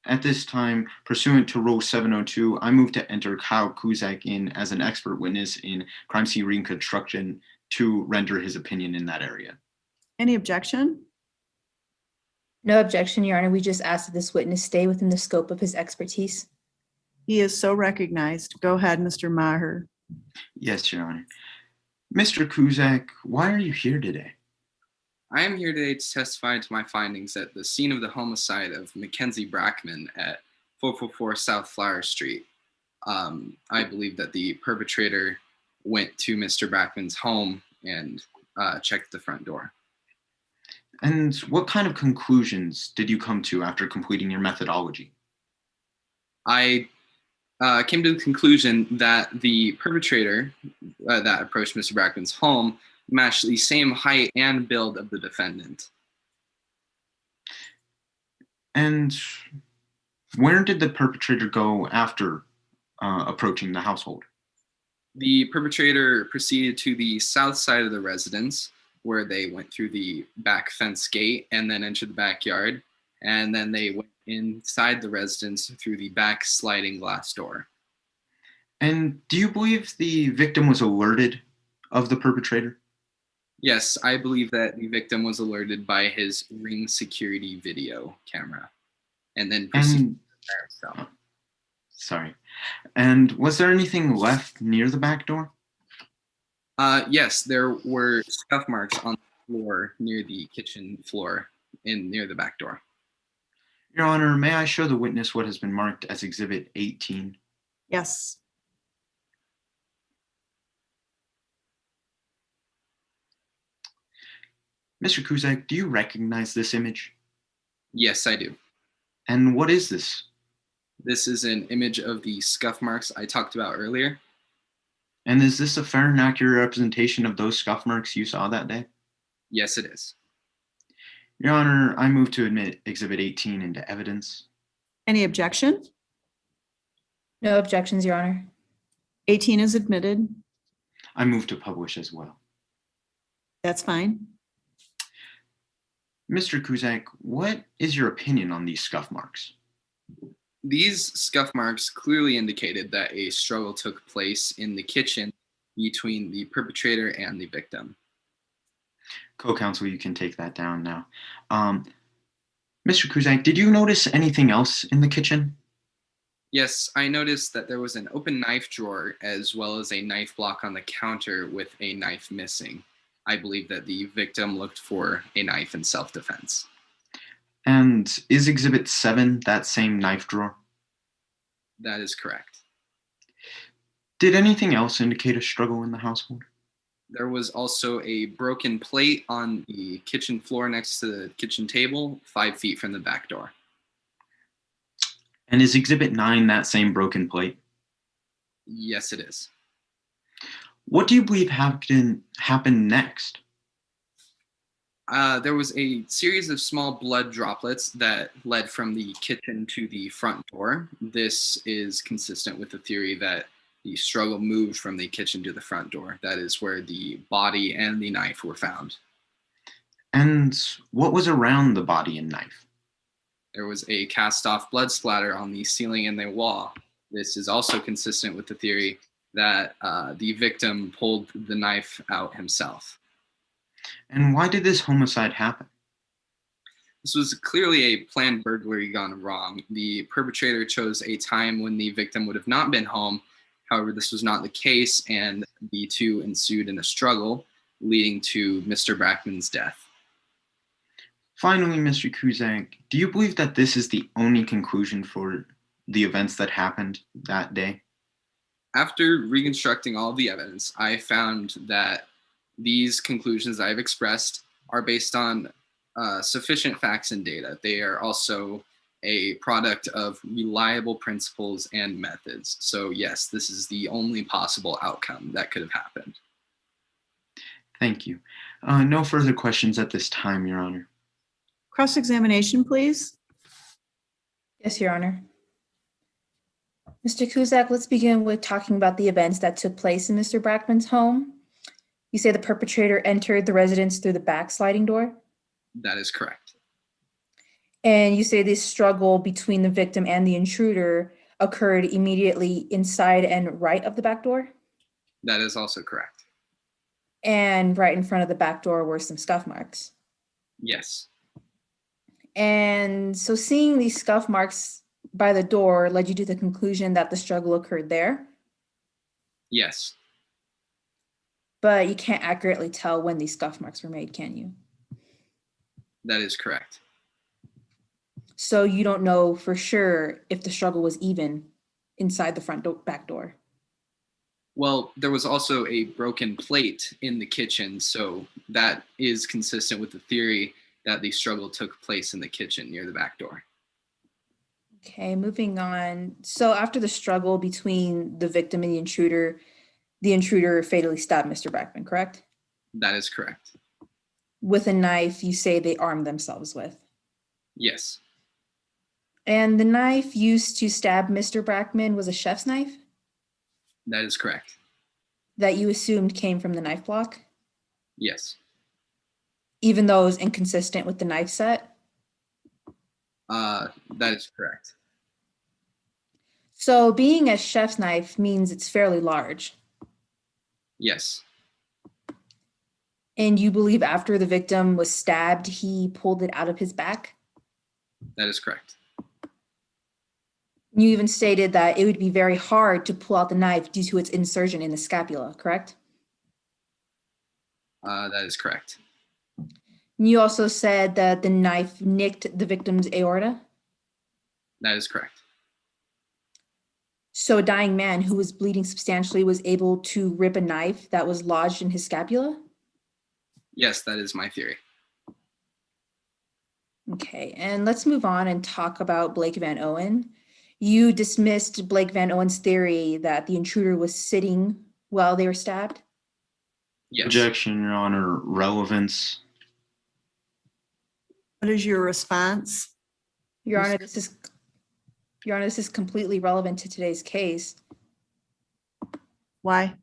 to Rule 702, I move to enter Kyle Kuzak in as an expert witness in crime scene reconstruction to render his opinion in that area. Any objection? No objection, Your Honor. We just ask that this witness stay within the scope of his expertise. He is so recognized. Go ahead, Mr. Maher. Yes, Your Honor. Mr. Kuzak, why are you here today? I am here today to testify to my findings at the scene of the homicide of Mackenzie Brackman at 444 South Flower Street. I believe that the perpetrator went to Mr. Brackman's home and checked the front door. And what kind of conclusions did you come to after completing your methodology? I came to the conclusion that the perpetrator that approached Mr. Brackman's home matched the same height and build of the defendant. And where did the perpetrator go after approaching the household? The perpetrator proceeded to the south side of the residence, where they went through the back fence gate and then entered the backyard. And then they went inside the residence through the back sliding glass door. And do you believe the victim was alerted of the perpetrator? Yes, I believe that the victim was alerted by his Ring security video camera and then proceeded to himself. Sorry. And was there anything left near the back door? Yes, there were scuff marks on the floor near the kitchen floor near the back door. Your Honor, may I show the witness what has been marked as Exhibit 18? Yes. Mr. Kuzak, do you recognize this image? Yes, I do. And what is this? This is an image of the scuff marks I talked about earlier. And is this a fair and accurate representation of those scuff marks you saw that day? Yes, it is. Your Honor, I move to admit Exhibit 18 into evidence. Any objection? No objections, Your Honor. 18 is admitted. I move to publish as well. That's fine. Mr. Kuzak, what is your opinion on these scuff marks? These scuff marks clearly indicated that a struggle took place in the kitchen between the perpetrator and the victim. Co-counsel, you can take that down now. Mr. Kuzak, did you notice anything else in the kitchen? Yes, I noticed that there was an open knife drawer as well as a knife block on the counter with a knife missing. I believe that the victim looked for a knife in self-defense. And is Exhibit 7 that same knife drawer? That is correct. Did anything else indicate a struggle in the household? There was also a broken plate on the kitchen floor next to the kitchen table, 5 feet from the back door. And is Exhibit 9 that same broken plate? Yes, it is. What do you believe happened next? There was a series of small blood droplets that led from the kitchen to the front door. This is consistent with the theory that the struggle moved from the kitchen to the front door. That is where the body and the knife were found. And what was around the body and knife? There was a cast-off blood splatter on the ceiling and the wall. This is also consistent with the theory that the victim pulled the knife out himself. And why did this homicide happen? This was clearly a planned burglary gone wrong. The perpetrator chose a time when the victim would have not been home. However, this was not the case, and the two ensued in a struggle, leading to Mr. Brackman's death. Finally, Mr. Kuzak, do you believe that this is the only conclusion for the events that happened that day? After reconstructing all of the evidence, I found that these conclusions I've expressed are based on sufficient facts and data. They are also a product of reliable principles and methods. So yes, this is the only possible outcome that could have happened. Thank you. No further questions at this time, Your Honor. Cross-examination, please. Yes, Your Honor. Mr. Kuzak, let's begin with talking about the events that took place in Mr. Brackman's home. You say the perpetrator entered the residence through the back sliding door? That is correct. And you say this struggle between the victim and the intruder occurred immediately inside and right of the back door? That is also correct. And right in front of the back door were some scuff marks? Yes. And so seeing these scuff marks by the door led you to the conclusion that the struggle occurred there? Yes. But you can't accurately tell when these scuff marks were made, can you? That is correct. So you don't know for sure if the struggle was even inside the back door? Well, there was also a broken plate in the kitchen, so that is consistent with the theory that the struggle took place in the kitchen near the back door. Okay, moving on. So after the struggle between the victim and the intruder fatally stabbed Mr. Brackman, correct? That is correct. With a knife you say they armed themselves with. Yes. And the knife used to stab Mr. Brackman was a chef's knife That is correct. that you assumed came from the knife block, Yes. even though it was inconsistent with the knife set? That is correct. So being a chef's knife means it's fairly large. Yes. And you believe after the victim was stabbed, he pulled it out of his back? That is correct. You even stated that it would be very hard to pull out the knife due to its insertion in the scapula, correct? That is correct. You also said that the knife nicked the victim's aorta? That is correct. So a dying man who was bleeding substantially was able to rip a knife that was lodged in his scapula? Yes, that is my theory. Okay, and let's move on and talk about Blake Van Owen. You dismissed Blake Van Owen's theory that the intruder was sitting while they were stabbed? Yes. Objection, Your Honor. Relevance. What is your response? Your Honor, this is completely relevant to today's case. Why?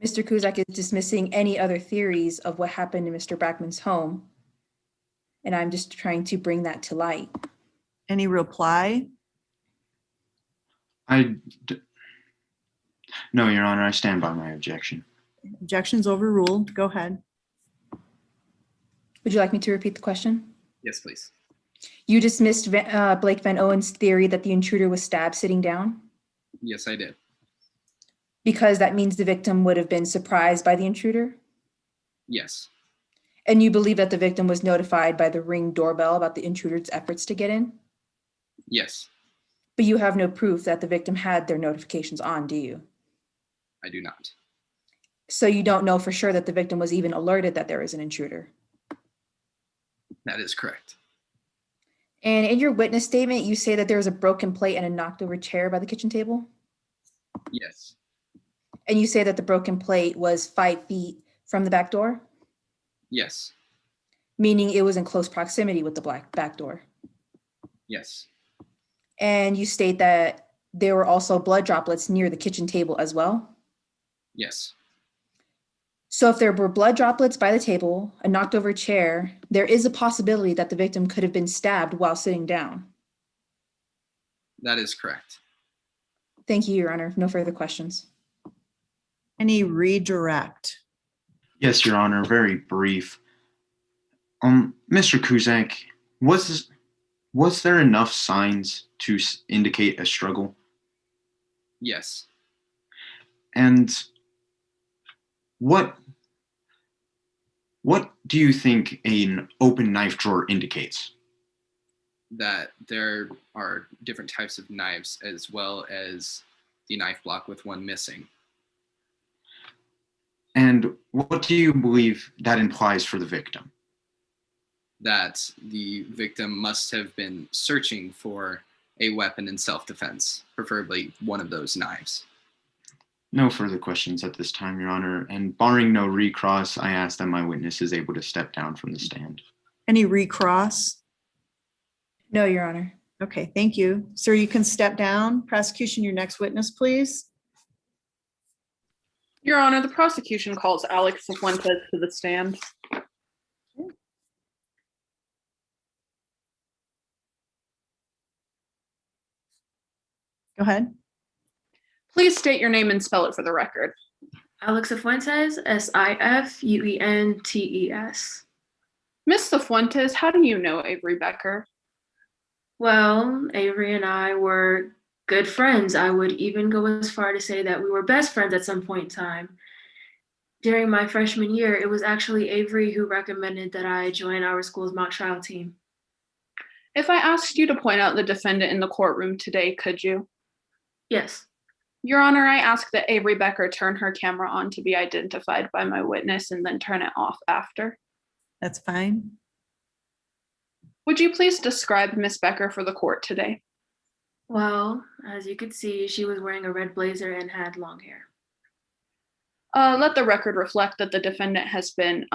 Mr. Kuzak is dismissing any other theories of what happened in Mr. Brackman's home, and I'm just trying to bring that to light. Any reply? No, Your Honor, I stand by my objection. Objection's overruled. Go ahead. Would you like me to repeat the question? Yes, please. You dismissed Blake Van Owen's theory that the intruder was stabbed sitting down Yes, I did. because that means the victim would have been surprised by the intruder? Yes. And you believe that the victim was notified by the Ring doorbell about the intruder's efforts to get in? Yes, But you have no proof that the victim had their notifications on, do you? I do not. So you don't know for sure that the victim was even alerted that there is an intruder. That is correct. And in your witness statement, you say that there was a broken plate and a knocked over chair by the kitchen table. Yes. And you say that the broken plate was 5 feet from the back door, Yes. meaning it was in close proximity with the back door. Yes. And you state that there were also blood droplets near the kitchen table as well. Yes. So if there were blood droplets by the table, a knocked over chair, there is a possibility that the victim could have been stabbed while sitting down. That is correct. Thank you, Your Honor. No further questions. Any redirect? Yes, Your Honor, very brief. Mr. Kuzak, was there enough signs to indicate a struggle? Yes. And what do you think an open knife drawer indicates? That there are different types of knives, as well as the knife block with one missing. And what do you believe that implies for the victim? That the victim must have been searching for a weapon in self-defense, preferably one of those knives. No further questions at this time, Your Honor. And barring no recross, I ask that my witness is able to step down from the stand. Any recross? No, Your Honor. Okay, thank you. Sir, you can step down. Prosecution, your next witness, please. Your Honor, the prosecution calls Alex Fuentes to the stand. Go ahead. Please state your name and spell it for the record. Alex Fuentes, Sifuentes. Miss Fuentes, how do you know Avery Becker? Well, Avery and I were good friends. I would even go as far to say that we were best friends at some point in time. During my freshman year, it was actually Avery who recommended that I join our school's mock trial team. If I asked you to point out the defendant in the courtroom today, could you? Yes. Your Honor, I ask that Avery Becker turn her camera on to be identified by my witness and then turn it off after. That's fine. Would you please describe Miss Becker for the court today? Well, as you could see, she was wearing a red blazer and had long hair. Let the record reflect that the defendant has been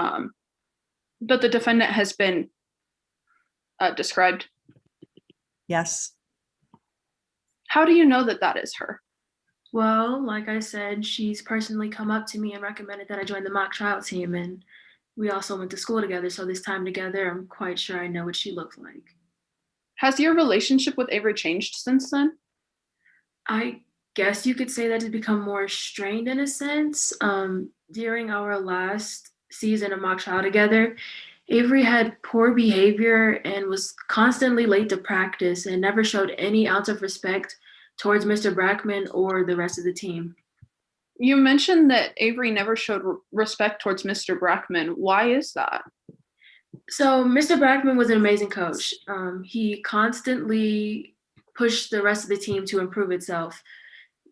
described. Yes. How do you know that that is her? Well, like I said, she's personally come up to me and recommended that I join the mock trial team, and we also went to school together, so this time together, I'm quite sure I know what she looks like. Has your relationship with Avery changed since then? I guess you could say that it's become more strained in a sense. During our last season of mock trial together, Avery had poor behavior and was constantly late to practice and never showed any ounce of respect towards Mr. Brackman or the rest of the team. You mentioned that Avery never showed respect towards Mr. Brackman. Why is that? So Mr. Brackman was an amazing coach. He constantly pushed the rest of the team to improve itself,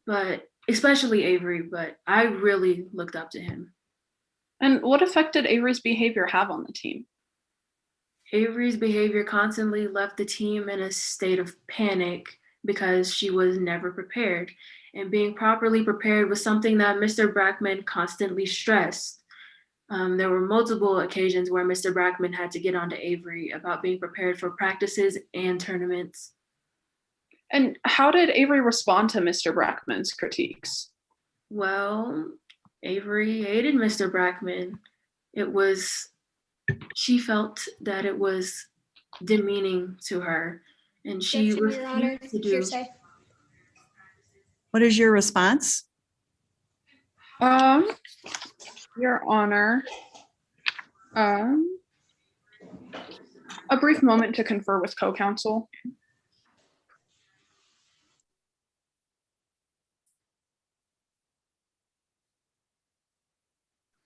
but especially Avery, but I really looked up to him. And what effect did Avery's behavior have on the team? Avery's behavior constantly left the team in a state of panic because she was never prepared. And being properly prepared was something that Mr. Brackman constantly stressed. There were multiple occasions where Mr. Brackman had to get on to Avery about being prepared for practices and tournaments. And how did Avery respond to Mr. Brackman's critiques? Well, Avery hated Mr. Brackman. She felt that it was demeaning to her, and she refused to do. Hearsay. What is your response? Your Honor, a brief moment to confer with co-counsel.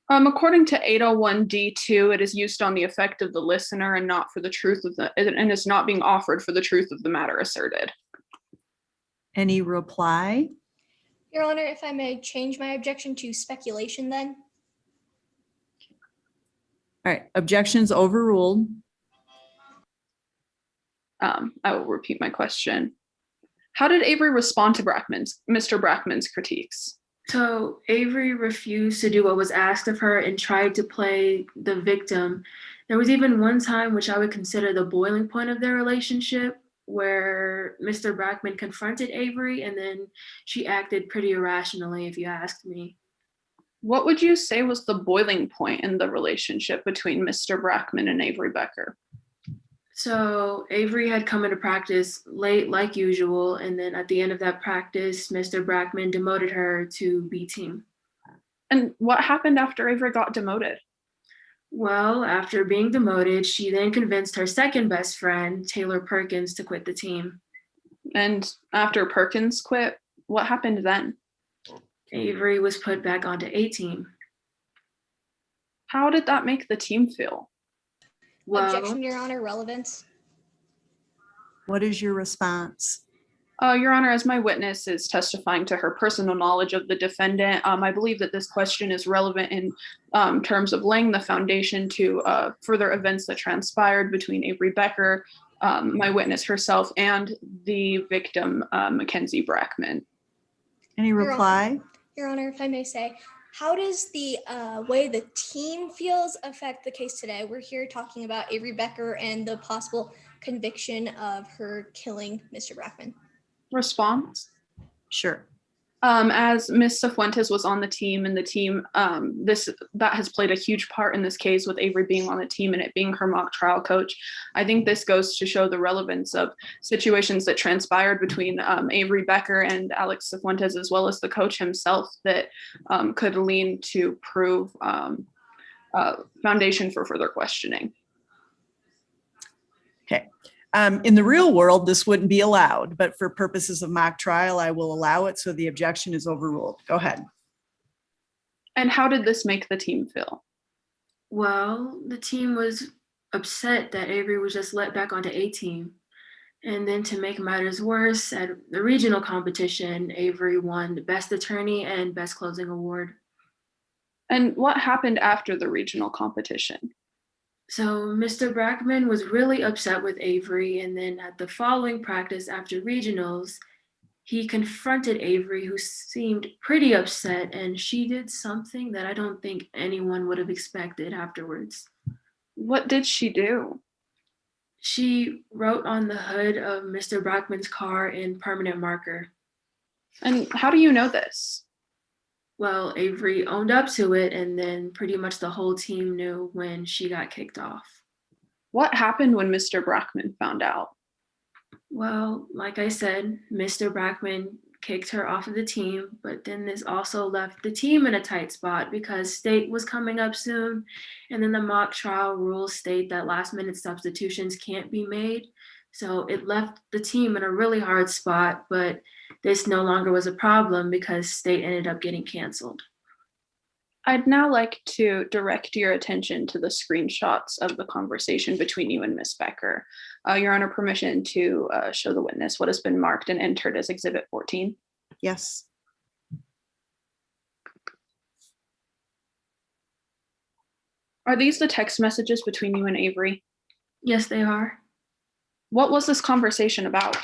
According to 801D2, it is used on the effect of the listener and not for the truth of and is not being offered for the truth of the matter asserted. Any reply? Your Honor, if I may change my objection to speculation then. All right, objections overruled. I will repeat my question. How did Avery respond to Mr. Brackman's critiques? So Avery refused to do what was asked of her and tried to play the victim. There was even one time, which I would consider the boiling point of their relationship, where Mr. Brackman confronted Avery and then she acted pretty irrationally, if you asked me. What would you say was the boiling point in the relationship between Mr. Brackman and Avery Becker? So Avery had come into practice late like usual, and then at the end of that practice, Mr. Brackman demoted her to B team. And what happened after Avery got demoted? Well, after being demoted, she then convinced her second best friend, Taylor Perkins, to quit the team. And after Perkins quit, what happened then? Avery was put back onto A team. How did that make the team feel? Well, Objection, Your Honor, relevance. What is your response? Your Honor, as my witness is testifying to her personal knowledge of the defendant, I believe that this question is relevant in terms of laying the foundation to further events that transpired between Avery Becker, my witness herself, and the victim, Mackenzie Brackman. Any reply? Your Honor, if I may say, how does the way the team feels affect the case today? We're here talking about Avery Becker and the possible conviction of her killing Mr. Brackman. Response? Sure. As Ms. Cifuentes was on the team, and the team, that has played a huge part in this case with Avery being on the team and it being her mock trial coach. I think this goes to show the relevance of situations that transpired between Avery Becker and Alex Cifuentes, as well as the coach himself, that could lean to prove foundation for further questioning. Okay. In the real world, this wouldn't be allowed, but for purposes of mock trial, I will allow it. So the objection is overruled. Go ahead. And how did this make the team feel? well, the team was upset that Avery was just let back onto A team. And then to make matters worse, at the regional competition, Avery won the Best Attorney and Best Closing Award. And what happened after the regional competition? So Mr. Brackman was really upset with Avery, and then at the following practice after regionals, he confronted Avery, who seemed pretty upset, and she did something that I don't think anyone would have expected afterwards. What did she do? She wrote on the hood of Mr. Brackman's car in permanent marker. And how do you know this? Well, Avery owned up to it, and then pretty much the whole team knew when she got kicked off. What happened when Mr. Brackman found out? Well, like I said, Mr. Brackman kicked her off of the team, but then this also left the team in a tight spot because state was coming up soon, and then the mock trial rules state that last-minute substitutions can't be made. So it left the team in a really hard spot, but this no longer was a problem because state ended up getting canceled. I'd now like to direct your attention to the screenshots of the conversation between you and Ms. Becker. Your Honor, permission to show the witness what has been marked and entered as Exhibit 14. Yes. Are these the text messages between you and Avery? Yes, they are. What was this conversation about?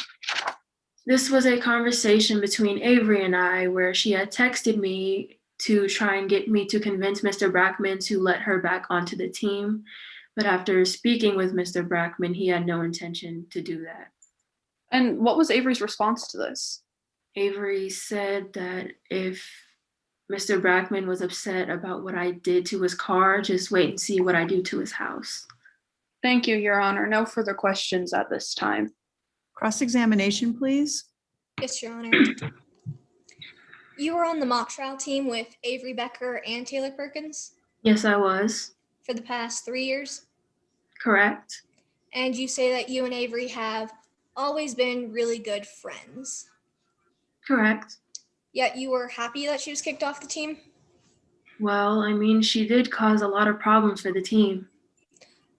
This was a conversation between Avery and I where she had texted me to try and get me to convince Mr. Brackman to let her back onto the team. But after speaking with Mr. Brackman, he had no intention to do that. And what was Avery's response to this? Avery said that if Mr. Brackman was upset about what I did to his car, just wait and see what I do to his house. Thank you, Your Honor. No further questions at this time. Cross-examination, please. Yes, Your Honor. You were on the mock trial team with Avery Becker and Taylor Perkins Yes, I was. for the past 3 years. Correct. And you say that you and Avery have always been really good friends. Correct. Yet you were happy that she was kicked off the team? Well, I mean, she did cause a lot of problems for the team.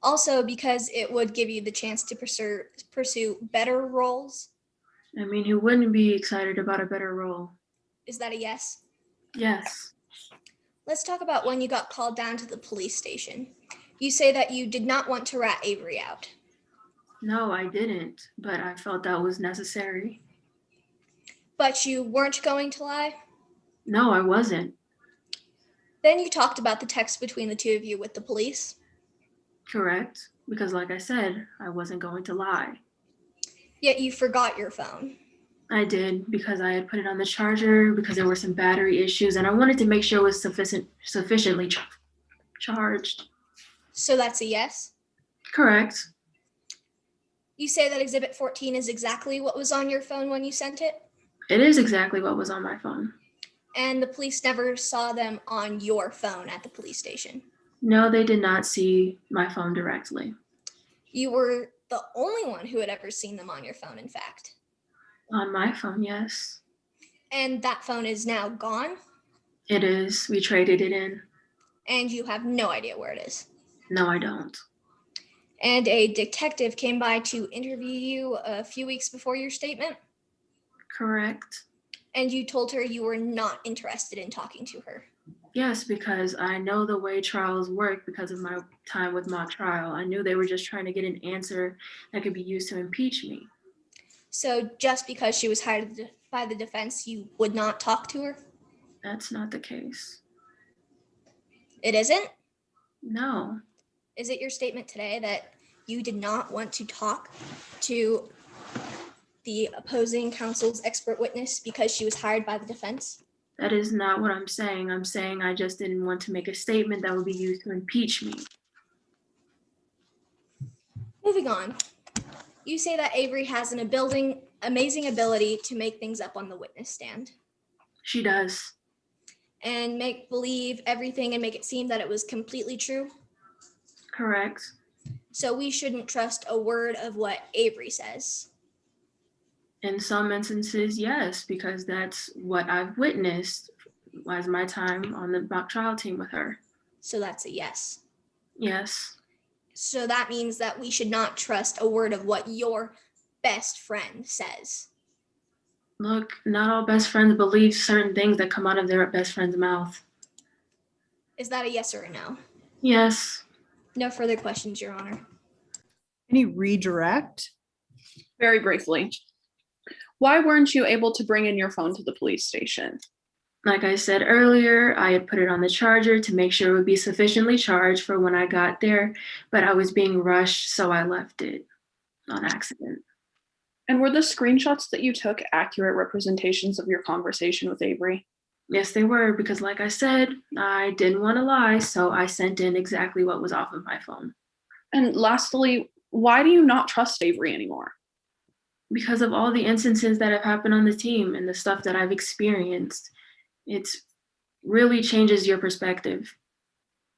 Also because it would give you the chance to pursue better roles. I mean, who wouldn't be excited about a better role? Is that a yes? Yes. Let's talk about when you got called down to the police station. You say that you did not want to rat Avery out. No, I didn't, but I felt that was necessary. But you weren't going to lie? No, I wasn't. Then you talked about the text between the two of you with the police. Correct, because like I said, I wasn't going to lie. Yet you forgot your phone. I did because I had put it on the charger because there were some battery issues and I wanted to make sure it was sufficiently charged. So that's a yes? Correct. You say that Exhibit 14 is exactly what was on your phone when you sent it? It is exactly what was on my phone. And the police never saw them on your phone at the police station? No, they did not see my phone directly. You were the only one who had ever seen them on your phone, in fact. On my phone, yes. And that phone is now gone? It is. We traded it in. And you have no idea where it is? No, I don't. And a detective came by to interview you a few weeks before your statement? Correct. And you told her you were not interested in talking to her? Yes, because I know the way trials work because of my time with mock trial. I knew they were just trying to get an answer that could be used to impeach me. So just because she was hired by the defense, you would not talk to her? That's not the case. It isn't? No. Is it your statement today that you did not want to talk to the opposing counsel's expert witness because she was hired by the defense? That is not what I'm saying. I'm saying I just didn't want to make a statement that would be used to impeach me. Moving on. You say that Avery has an amazing ability to make things up on the witness stand. She does. And make believe everything and make it seem that it was completely true? Correct. So we shouldn't trust a word of what Avery says? In some instances, yes, because that's what I've witnessed as my time on the mock trial team with her. So that's a yes. Yes. So that means that we should not trust a word of what your best friend says. Look, not all best friends believe certain things that come out of their best friend's mouth. Is that a yes or a no? Yes. No further questions, Your Honor. Any redirect? Very briefly. Why weren't you able to bring in your phone to the police station? Like I said earlier, I had put it on the charger to make sure it would be sufficiently charged for when I got there, but I was being rushed, so I left it on accident. And were the screenshots that you took accurate representations of your conversation with Avery? Yes, they were, because like I said, I didn't want to lie, so I sent in exactly what was off of my phone. And lastly, why do you not trust Avery anymore? Because of all the instances that have happened on the team and the stuff that I've experienced. It really changes your perspective.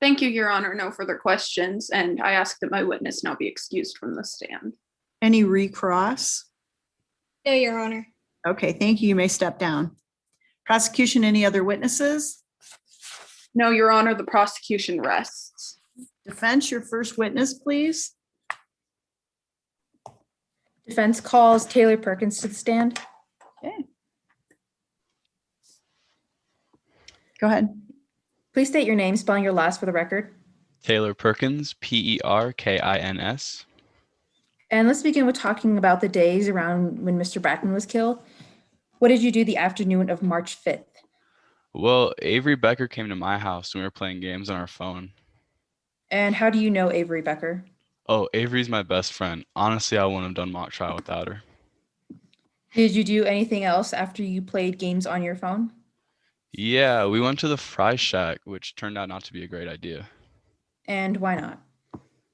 Thank you, Your Honor. No further questions, and I ask that my witness now be excused from the stand. Any recross? No, Your Honor. Okay, thank you. You may step down. Prosecution, any other witnesses? No, Your Honor, the prosecution rests. Defense, your first witness, please. Defense calls Taylor Perkins to the stand. Okay. Go ahead. Please state your name, spelling your last for the record. Taylor Perkins, Perkins. And let's begin with talking about the days around when Mr. Brackman was killed. What did you do the afternoon of March 5th? Well, Avery Becker came to my house and we were playing games on our phone. And how do you know Avery Becker? Oh, Avery's my best friend. Honestly, I wouldn't have done mock trial without her. Did you do anything else after you played games on your phone? Yeah, we went to the Fry Shack, which turned out not to be a great idea. And why not?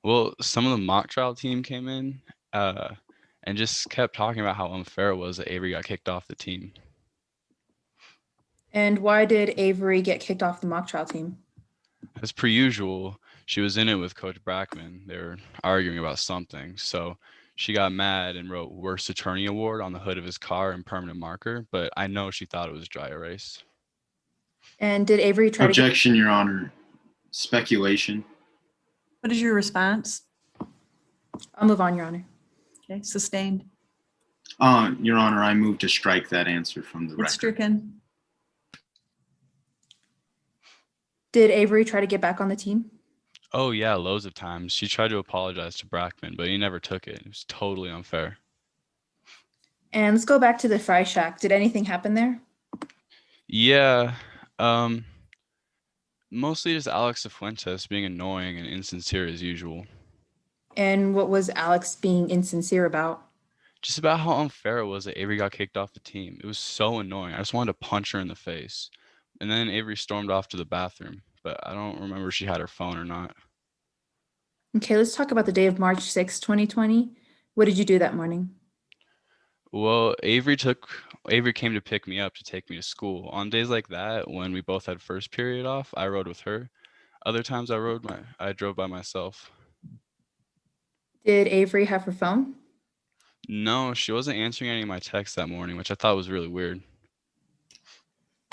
Well, some of the mock trial team came in and just kept talking about how unfair it was that Avery got kicked off the team. And why did Avery get kicked off the mock trial team? As per usual, she was in it with Coach Brackman. They were arguing about something. So she got mad and wrote Worst Attorney Award on the hood of his car in permanent marker, but I know she thought it was dry erase. And did Avery try Objection, Your Honor. Speculation. What is your response? I'll move on, Your Honor. Okay, sustained. Your Honor, I move to strike that answer from the It's record. stricken. Did Avery try to get back on the team? Oh yeah, loads of times. She tried to apologize to Brackman, but he never took it. It was totally unfair. And let's go back to the fry shack. Did anything happen there? Yeah, um, mostly just Alex Fuentes being annoying and insincere as usual. And what was Alex being insincere about? Just about how unfair it was that Avery got kicked off the team. It was so annoying. I just wanted to punch her in the face. And then Avery stormed off to the bathroom, but I don't remember if she had her phone or not. Okay, let's talk about the day of March 6, 2020. What did you do that morning? Well, Avery came to pick me up to take me to school. On days like that, when we both had first period off, I rode with her. Other times I drove by myself. Did Avery have her phone? No, she wasn't answering any of my texts that morning, which I thought was really weird.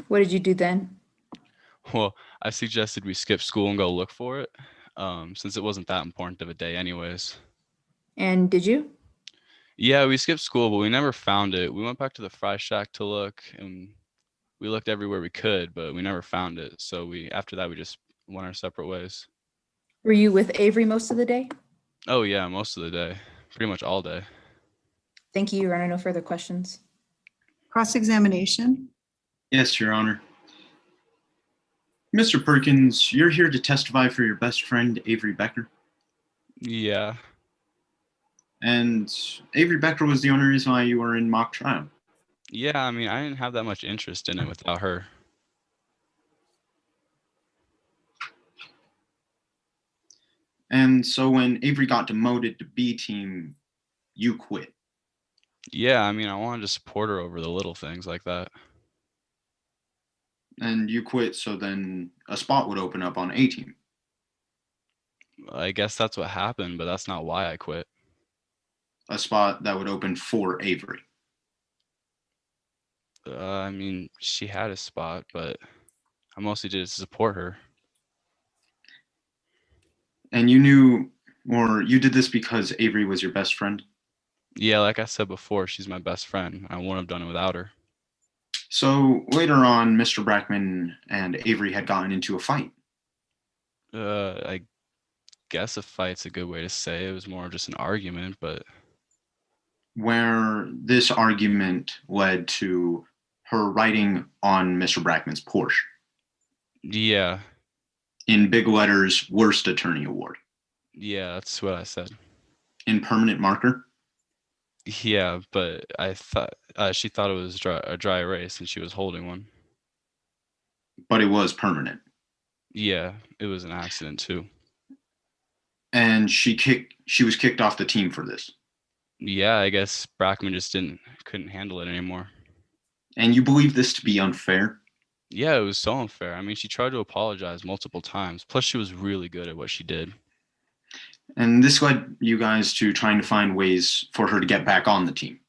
What did you do then? Well, I suggested we skip school and go look for it, since it wasn't that important of a day anyways. And did you? Yeah, we skipped school, but we never found it. We went back to the fry shack to look, and we looked everywhere we could, but we never found it. So after that, we just went our separate ways. Were you with Avery most of the day? Oh yeah, most of the day, pretty much all day. Thank you, Your Honor. No further questions. Cross-examination. Yes, Your Honor. Mr. Perkins, you're here to testify for your best friend, Avery Becker. Yeah. And Avery Becker was the only reason why you were in mock trial. Yeah, I mean, I didn't have that much interest in it without her. And so when Avery got demoted to B team, you quit. Yeah, I mean, I wanted to support her over the little things like that. And you quit so then a spot would open up on A team. I guess that's what happened, but that's not why I quit. A spot that would open for Avery. I mean, she had a spot, but I mostly did it to support her. And you knew, or you did this because Avery was your best friend? Yeah, like I said before, she's my best friend. I wouldn't have done it without her. So later on, Mr. Brackman and Avery had gotten into a fight. I guess a fight's a good way to say it. It was more of just an argument, but Where this argument led to her writing on Mr. Brackman's Porsche. yeah, In big letters, worst attorney award. yeah, that's what I said. In permanent marker. Yeah, but I thought she thought it was a dry erase and she was holding one. But it was permanent. Yeah, it was an accident too. And she was kicked off the team for this. Yeah, I guess Brackman just couldn't handle it anymore. And you believe this to be unfair? Yeah, it was so unfair. I mean, she tried to apologize multiple times. Plus, she was really good at what she did. And this led you guys to trying to find ways for her to get back on the team.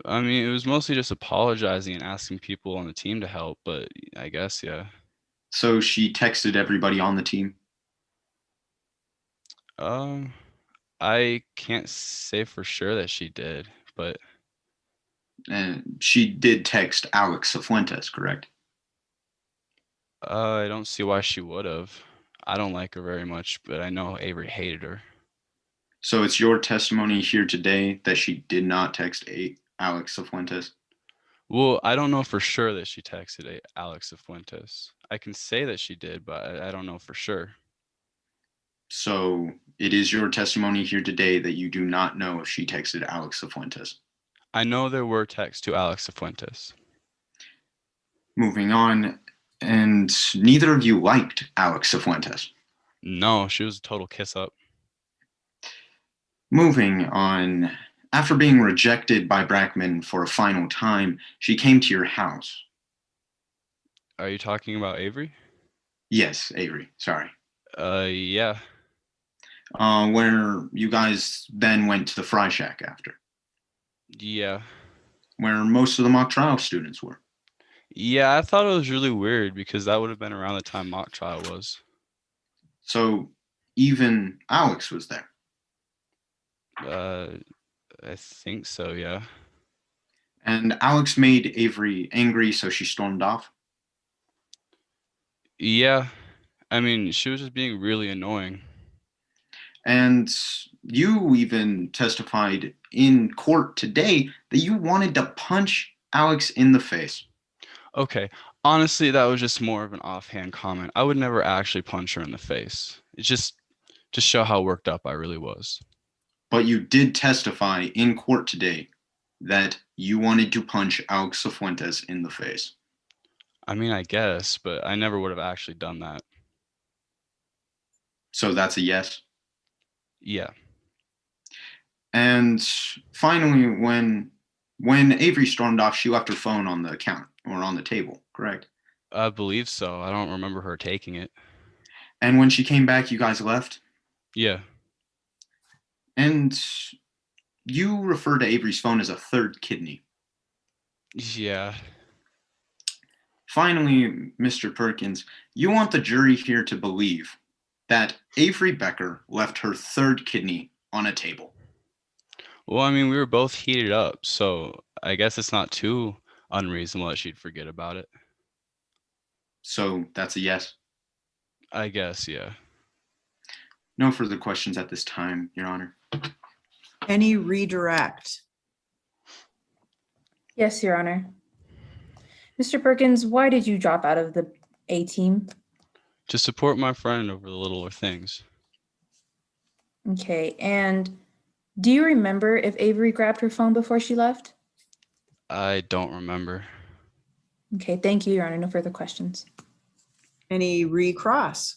I mean, it was mostly just apologizing and asking people on the team to help, but I guess, yeah. So she texted everybody on the team? I can't say for sure that she did, but And she did text Alex Fuentes, correct? I don't see why she would have. I don't like her very much, but I know Avery hated her. So it's your testimony here today that she did not text Alex Fuentes? Well, I don't know for sure that she texted Alex Fuentes. I can say that she did, but I don't know for sure. So it is your testimony here today that you do not know if she texted Alex Fuentes? I know there were texts to Alex Fuentes. Moving on, and neither of you liked Alex Fuentes? No, she was a total kiss up. Moving on, after being rejected by Brackman for a final time, she came to your house. Are you talking about Avery? Yes, Avery, sorry. Yeah. Where you guys then went to the Fry Shack after. Yeah. Where most of the mock trial students were. Yeah, I thought it was really weird because that would have been around the time mock trial was. So even Alex was there. I think so, yeah. And Alex made Avery angry, so she stormed off. Yeah, I mean, she was just being really annoying. And you even testified in court today that you wanted to punch Alex in the face. Okay, honestly, that was just more of an offhand comment. I would never actually punch her in the face. It's just to show how worked up I really was. But you did testify in court today that you wanted to punch Alex Cifuentes in the face. I mean, I guess, but I never would have actually done that. So that's a yes. Yeah. And finally, when Avery stormed off, she left her phone on the counter or on the table, correct? I believe so. I don't remember her taking it. And when she came back, you guys left? Yeah. And you refer to Avery's phone as a third kidney. Yeah. Finally, Mr. Perkins, you want the jury here to believe that Avery Becker left her third kidney on a table. Well, I mean, we were both heated up, so I guess it's not too unreasonable that she'd forget about it. So that's a yes. I guess, yeah. No further questions at this time, Your Honor. Any redirect? Yes, Your Honor. Mr. Perkins, why did you drop out of the A team? To support my friend over the littler things. Okay, and do you remember if Avery grabbed her phone before she left? I don't remember. Okay, thank you, Your Honor. No further questions. Any recross?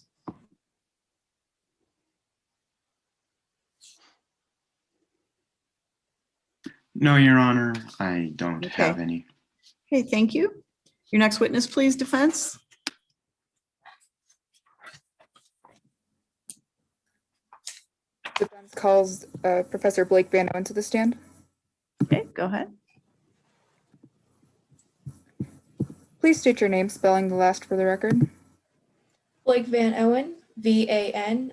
No, Your Honor, I don't Okay. have any. Okay, thank you. Your next witness, please, defense. Defense calls Professor Blake Van Owen to the stand. Okay, go ahead. Please state your name, spelling the last for the record. Blake Van Owen, Vanowen.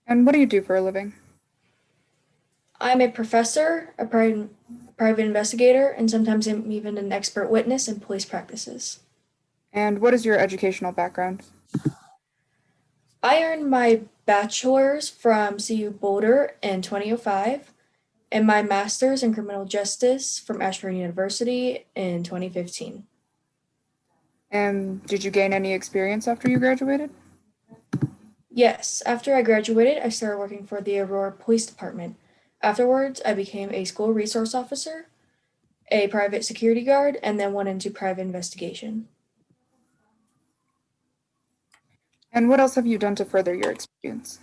And what do you do for a living? I'm a professor, a private investigator, and sometimes I'm even an expert witness in police practices. And what is your educational background? I earned my bachelor's from CU Boulder in 2005 and my master's in criminal justice from Ashburn University in 2015. And did you gain any experience after you graduated? Yes, after I graduated, I started working for the Aurora Police Department. Afterwards, I became a school resource officer, a private security guard, and then went into private investigation. And what else have you done to further your experience?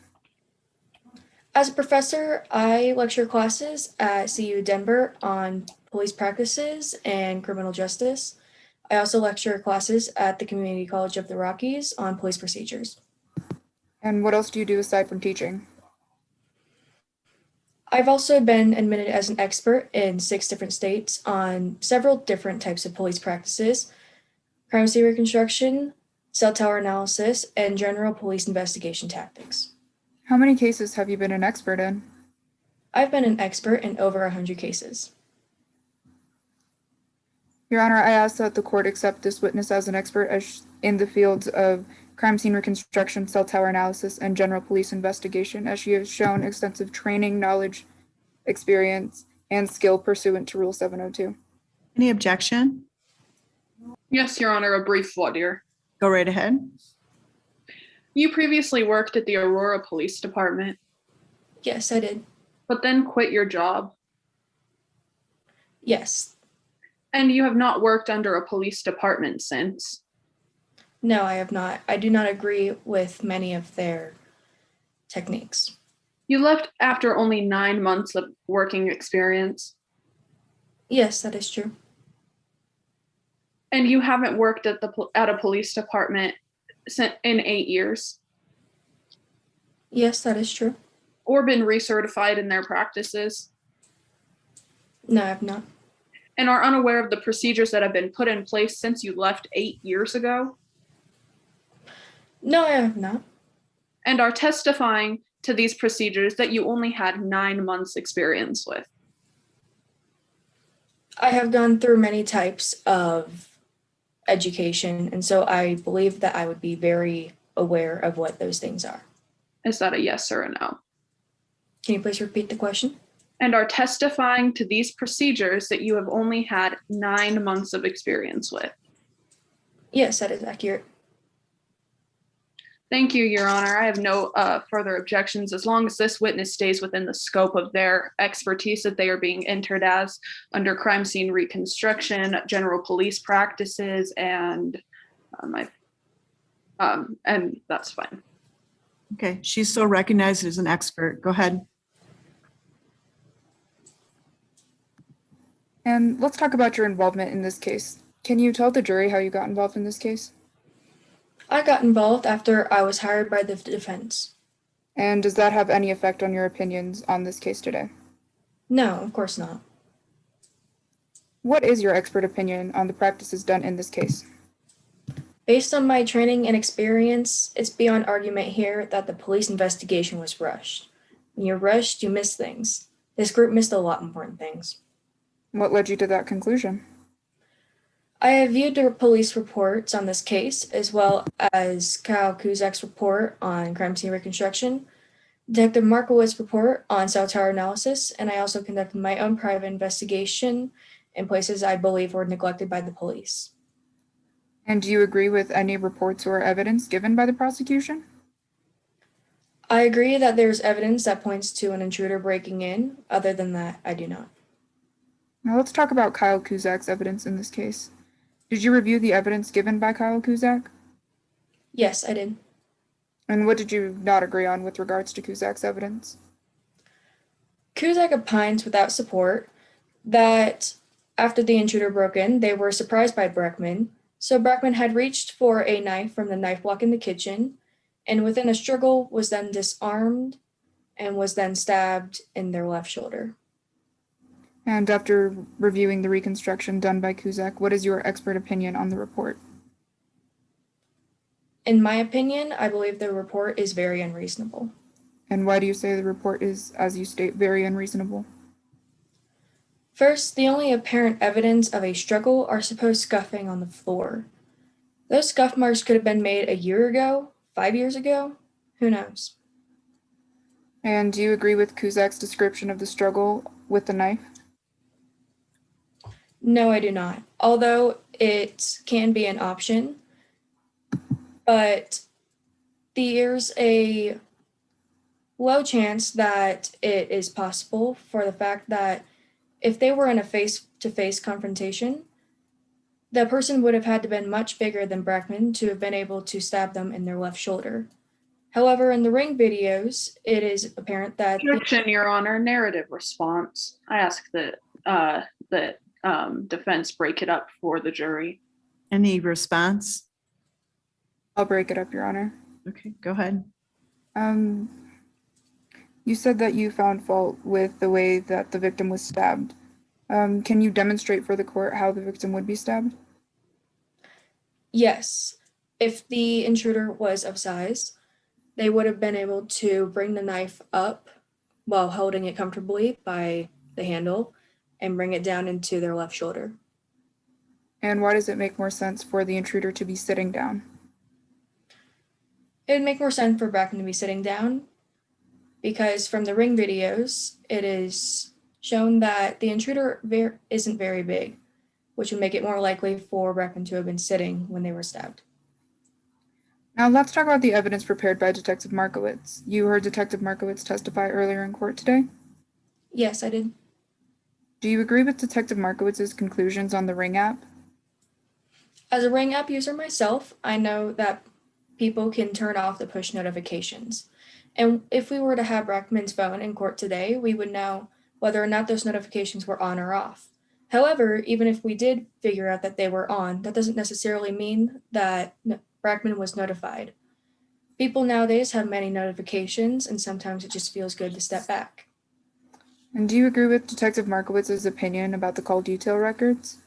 As a professor, I lecture classes at CU Denver on police practices and criminal justice. I also lecture classes at the Community College of the Rockies on police procedures. And what else do you do aside from teaching? I've also been admitted as an expert in 6 different states on several different types of police practices, crime scene reconstruction, cell tower analysis, and general police investigation tactics. How many cases have you been an expert in? I've been an expert in over 100 cases. Your Honor, I ask that the court accept this witness as an expert in the fields of crime scene reconstruction, cell tower analysis, and general police investigation, as she has shown extensive training, knowledge, experience, and skill pursuant to Rule 702. Any objection? Yes, Your Honor, a brief voir dire. Go right ahead. You previously worked at the Aurora Police Department, Yes, I did. but then quit your job, Yes. and you have not worked under a police department since. No, I have not. I do not agree with many of their techniques. You left after only 9 months of working experience, Yes, that is true. and you haven't worked at a police department in 8 years, Yes, that is true. or been recertified in their practices, No, I have not. and are unaware of the procedures that have been put in place since you left 8 years ago, No, I have not. and are testifying to these procedures that you only had 9 months experience with. I have gone through many types of education. And so I believe that I would be very aware of what those things are. Is that a yes or a no? Can you please repeat the question? And are testifying to these procedures that you have only had 9 months of experience with? Yes, that is accurate. Thank you, Your Honor. I have no further objections as long as this witness stays within the scope of their expertise that they are being entered as under crime scene reconstruction, general police practices, and that's fine. Okay, she's so recognized as an expert. Go ahead. And let's talk about your involvement in this case. Can you tell the jury how you got involved in this case? I got involved after I was hired by the defense. And does that have any effect on your opinions on this case today? No, of course not. What is your expert opinion on the practices done in this case? Based on my training and experience, it's beyond argument here that the police investigation was rushed. When you're rushed, you miss things. This group missed a lot of important things. What led you to that conclusion? I have viewed the police reports on this case, as well as Kyle Kuzak's report on crime scene reconstruction, Detective Markowitz's report on cell tower analysis, and I also conducted my own private investigation in places I believe were neglected by the police. And do you agree with any reports or evidence given by the prosecution? I agree that there's evidence that points to an intruder breaking in. Other than that, I do not. Now let's talk about Kyle Kuzak's evidence in this case. Did you review the evidence given by Kyle Kuzak? Yes, I did. And what did you not agree on with regards to Kuzak's evidence? Kuzak opines without support that after the intruder broke in, they were surprised by Breckman. So Breckman had reached for a knife from the knife block in the kitchen, and within a struggle was then disarmed and was then stabbed in their left shoulder. And after reviewing the reconstruction done by Kuzak, what is your expert opinion on the report? In my opinion, I believe the report is very unreasonable. And why do you say the report is, as you state, very unreasonable? First, the only apparent evidence of a struggle are supposed scuffing on the floor. Those scuff marks could have been made a year ago, 5 years ago, who knows? And do you agree with Kuzak's description of the struggle with the knife? No, I do not. Although it can be an option, but there's a low chance that it is possible for the fact that if they were in a face-to-face confrontation, the person would have had to been much bigger than Breckman to have been able to stab them in their left shoulder. However, in the ring videos, it is apparent that Objection, Your Honor. Narrative response. I ask that defense break it up for the jury. Any response? I'll break it up, Your Honor. Okay, go ahead. You said that you found fault with the way that the victim was stabbed. Can you demonstrate for the court how the victim would be stabbed? yes, if the intruder was of size, they would have been able to bring the knife up while holding it comfortably by the handle and bring it down into their left shoulder. And why does it make more sense for the intruder to be sitting down? It would make more sense for Bracken to be sitting down because from the ring videos, it is shown that the intruder isn't very big, which would make it more likely for Bracken to have been sitting when they were stabbed. Now let's talk about the evidence prepared by Detective Markowitz. You heard Detective Markowitz testify earlier in court today? Yes, I did. Do you agree with Detective Markowitz's conclusions on the Ring app? As a Ring app user myself, I know that people can turn off the push notifications. And if we were to have Brackman's phone in court today, we would know whether or not those notifications were on or off. However, even if we did figure out that they were on, that doesn't necessarily mean that Brackman was notified. People nowadays have many notifications, and sometimes it just feels good to step back. And do you agree with Detective Markowitz's opinion about the call detail records?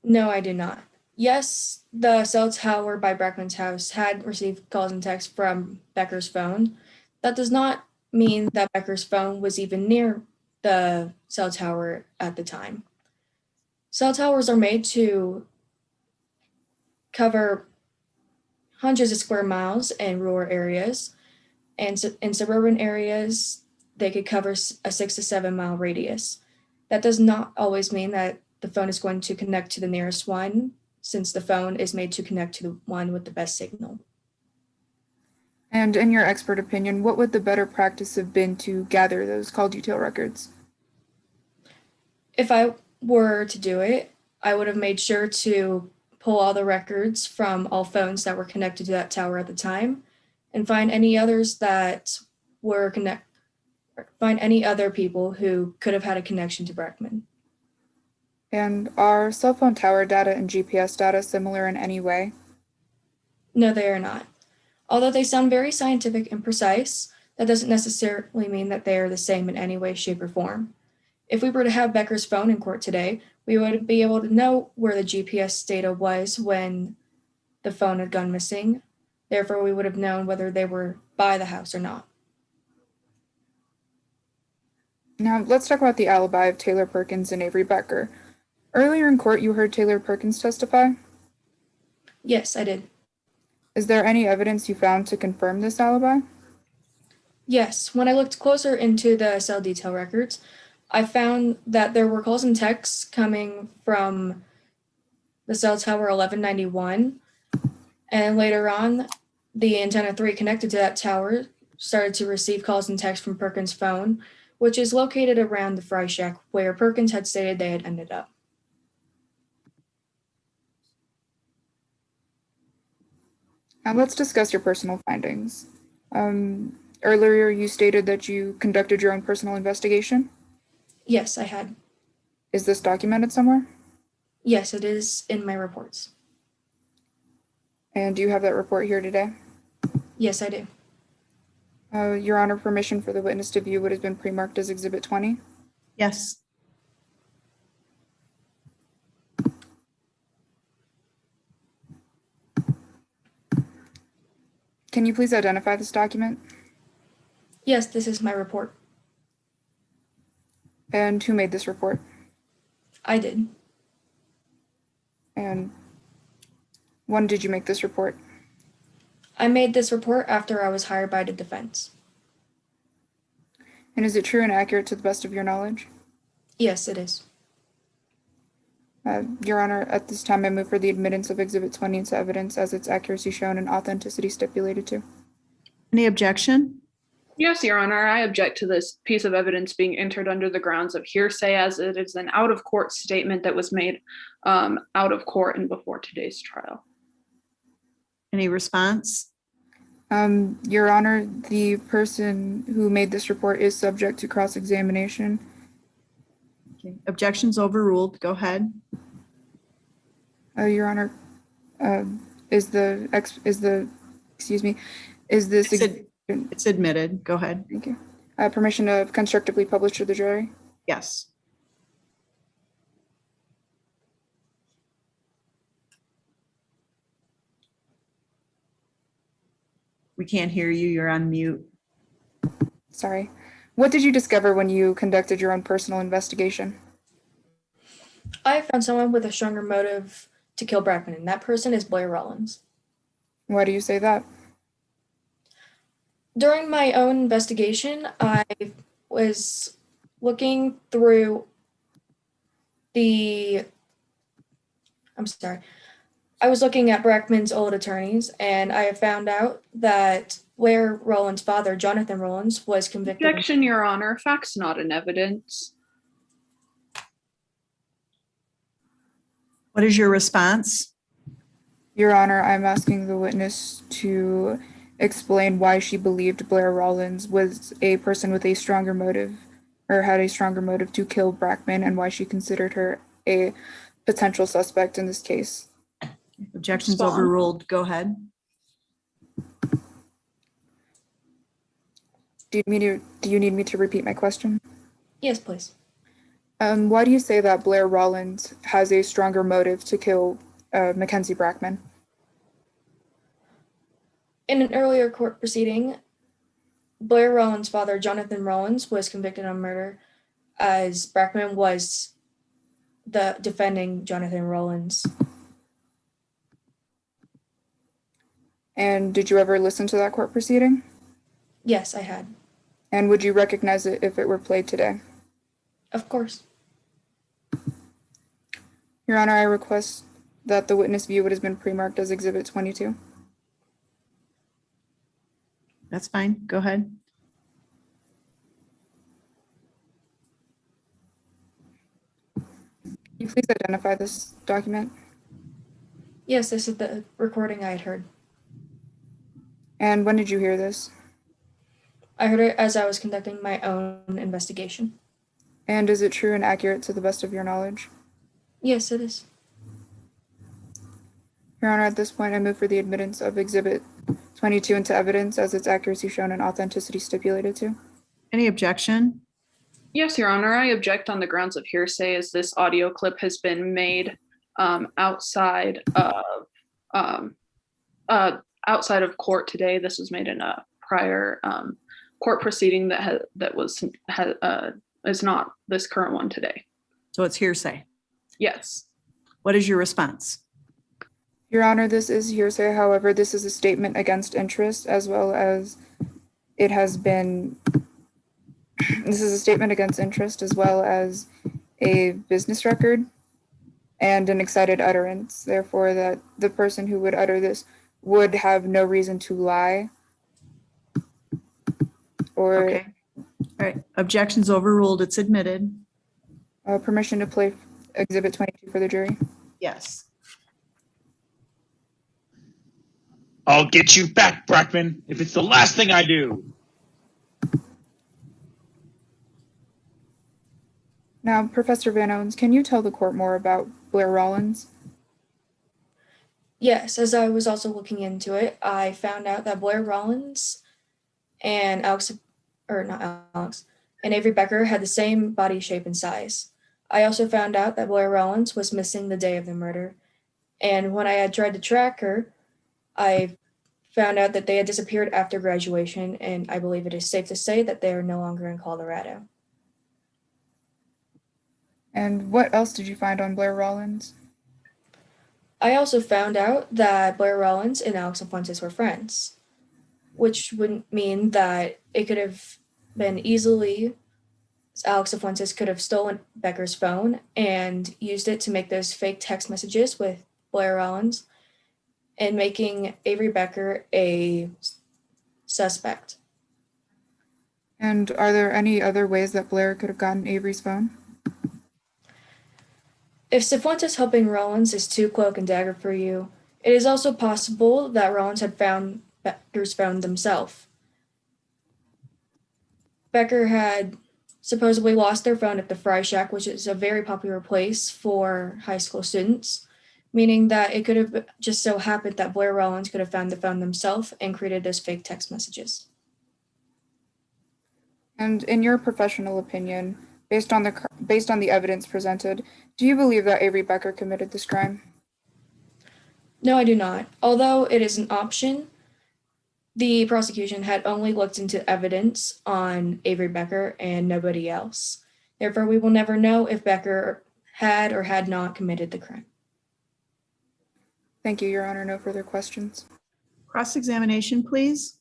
No, I do not. Yes, the cell tower by Brackman's house had received calls and texts from Becker's phone. That does not mean that Becker's phone was even near the cell tower at the time. Cell towers are made to cover hundreds of square miles in rural areas, and in suburban areas, they could cover a 6 to 7 mile radius. That does not always mean that the phone is going to connect to the nearest one, since the phone is made to connect to the one with the best signal. And in your expert opinion, what would the better practice have been to gather those call detail records? If I were to do it, I would have made sure to pull all the records from all phones that were connected to that tower at the time and find any others that were find any other people who could have had a connection to Brackman. And are cell phone tower data and GPS data similar in any way? No, they are not. Although they sound very scientific and precise, that doesn't necessarily mean that they are the same in any way, shape, or form. If we were to have Becker's phone in court today, we would be able to know where the GPS data was when the phone had gone missing. Therefore, we would have known whether they were by the house or not. Now, let's talk about the alibi of Taylor Perkins and Avery Becker. Earlier in court, you heard Taylor Perkins testify? Yes, I did. Is there any evidence you found to confirm this alibi? Yes, when I looked closer into the cell detail records, I found that there were calls and texts coming from the cell tower 1191, and later on, the antenna 3 connected to that tower started to receive calls and texts from Perkins' phone, which is located around the fry shack where Perkins had stated they had ended up. Now let's discuss your personal findings. Earlier, you stated that you conducted your own personal investigation. Yes, I had. Is this documented somewhere? Yes, it is in my reports. And do you have that report here today? Yes, I do. Your Honor, permission for the witness to view what has been pre-marked as Exhibit 20. Yes. Can you please identify this document? Yes, this is my report. And who made this report? I did. And when did you make this report? I made this report after I was hired by the defense. And is it true and accurate to the best of your knowledge? Yes, it is. Your Honor, at this time I move for the admittance of Exhibit 20 into evidence as its accuracy shown and authenticity stipulated to. Any objection? Yes, Your Honor, I object to this piece of evidence being entered under the grounds of hearsay, as it is an out-of-court statement that was made out of court and before today's trial. Any response? Your Honor, the person who made this report is subject to cross-examination. Okay. Objections overruled. Go ahead. Your Honor, is this It's admitted. Go ahead. Thank you. Permission to constructively publish to the jury? Yes. We can't hear you. You're on mute. Sorry. What did you discover when you conducted your own personal investigation? I found someone with a stronger motive to kill Brackman, and that person is Blair Rollins. Why do you say that? During my own investigation, I was looking through I was looking at Brackman's old attorneys, and I found out that Blair Rollins' father, Jonathan Rollins, was convicted. Objection, Your Honor. Facts not in evidence. What is your response? Your Honor, I'm asking the witness to explain why she believed Blair Rollins was a person with a stronger motive, or had a stronger motive to kill Brackman, and why she considered her a potential suspect in this case. Objections overruled. Go ahead. Do you need me to repeat my question? Yes, please. Why do you say that Blair Rollins has a stronger motive to kill Mackenzie Brackman? In an earlier court proceeding, Blair Rollins' father, Jonathan Rollins, was convicted on murder, as Brackman was the defending Jonathan Rollins. And did you ever listen to that court proceeding? Yes, I had. And would you recognize it if it were played today? Of course. Your Honor, I request that the witness view what has been pre-marked as Exhibit 22. That's fine. Go ahead. Can you please identify this document? Yes, this is the recording I had heard. And when did you hear this? I heard it as I was conducting my own investigation. And is it true and accurate to the best of your knowledge? Yes, it is. Your Honor, at this point, I move for the admittance of Exhibit 22 into evidence as its accuracy shown and authenticity stipulated to. Any objection? Yes, Your Honor, I object on the grounds of hearsay as this audio clip has been made outside of court today. This was made in a prior court proceeding is not this current one today. So it's hearsay. Yes. What is your response? Your Honor, this is hearsay. However, this is a statement against interest as well as it has been. This is a statement against interest as well as a business record and an excited utterance. Therefore, that the person who would utter this would have no reason to lie. Or Okay. All right. Objections overruled. It's admitted. Permission to play Exhibit 22 for the jury. Yes. I'll get you back, Brackman, if it's the last thing I do. Now, Professor Van Owens, can you tell the court more about Blair Rollins? Yes, as I was also looking into it, I found out that Blair Rollins and Avery Becker had the same body shape and size. I also found out that Blair Rollins was missing the day of the murder. And when I had tried to track her, I found out that they had disappeared after graduation, and I believe it is safe to say that they are no longer in Colorado. And what else did you find on Blair Rollins? I also found out that Blair Rollins and Alex Afuentes were friends, which would mean that it could have been easily, Alex Afuentes could have stolen Becker's phone and used it to make those fake text messages with Blair Rollins and making Avery Becker a suspect. And are there any other ways that Blair could have gotten Avery's phone? If Cifuentes helping Rollins is too cloak and dagger for you, it is also possible that Rollins had found Becker's phone themselves. Becker had supposedly lost their phone at the Fry Shack, which is a very popular place for high school students, meaning that it could have just so happened that Blair Rollins could have found the phone themselves and created those fake text messages. And in your professional opinion, based on the evidence presented, do you believe that Avery Becker committed this crime? No, I do not. Although it is an option, the prosecution had only looked into evidence on Avery Becker and nobody else. Therefore, we will never know if Becker had or had not committed the crime. Thank you, Your Honor. No further questions. Cross-examination, please.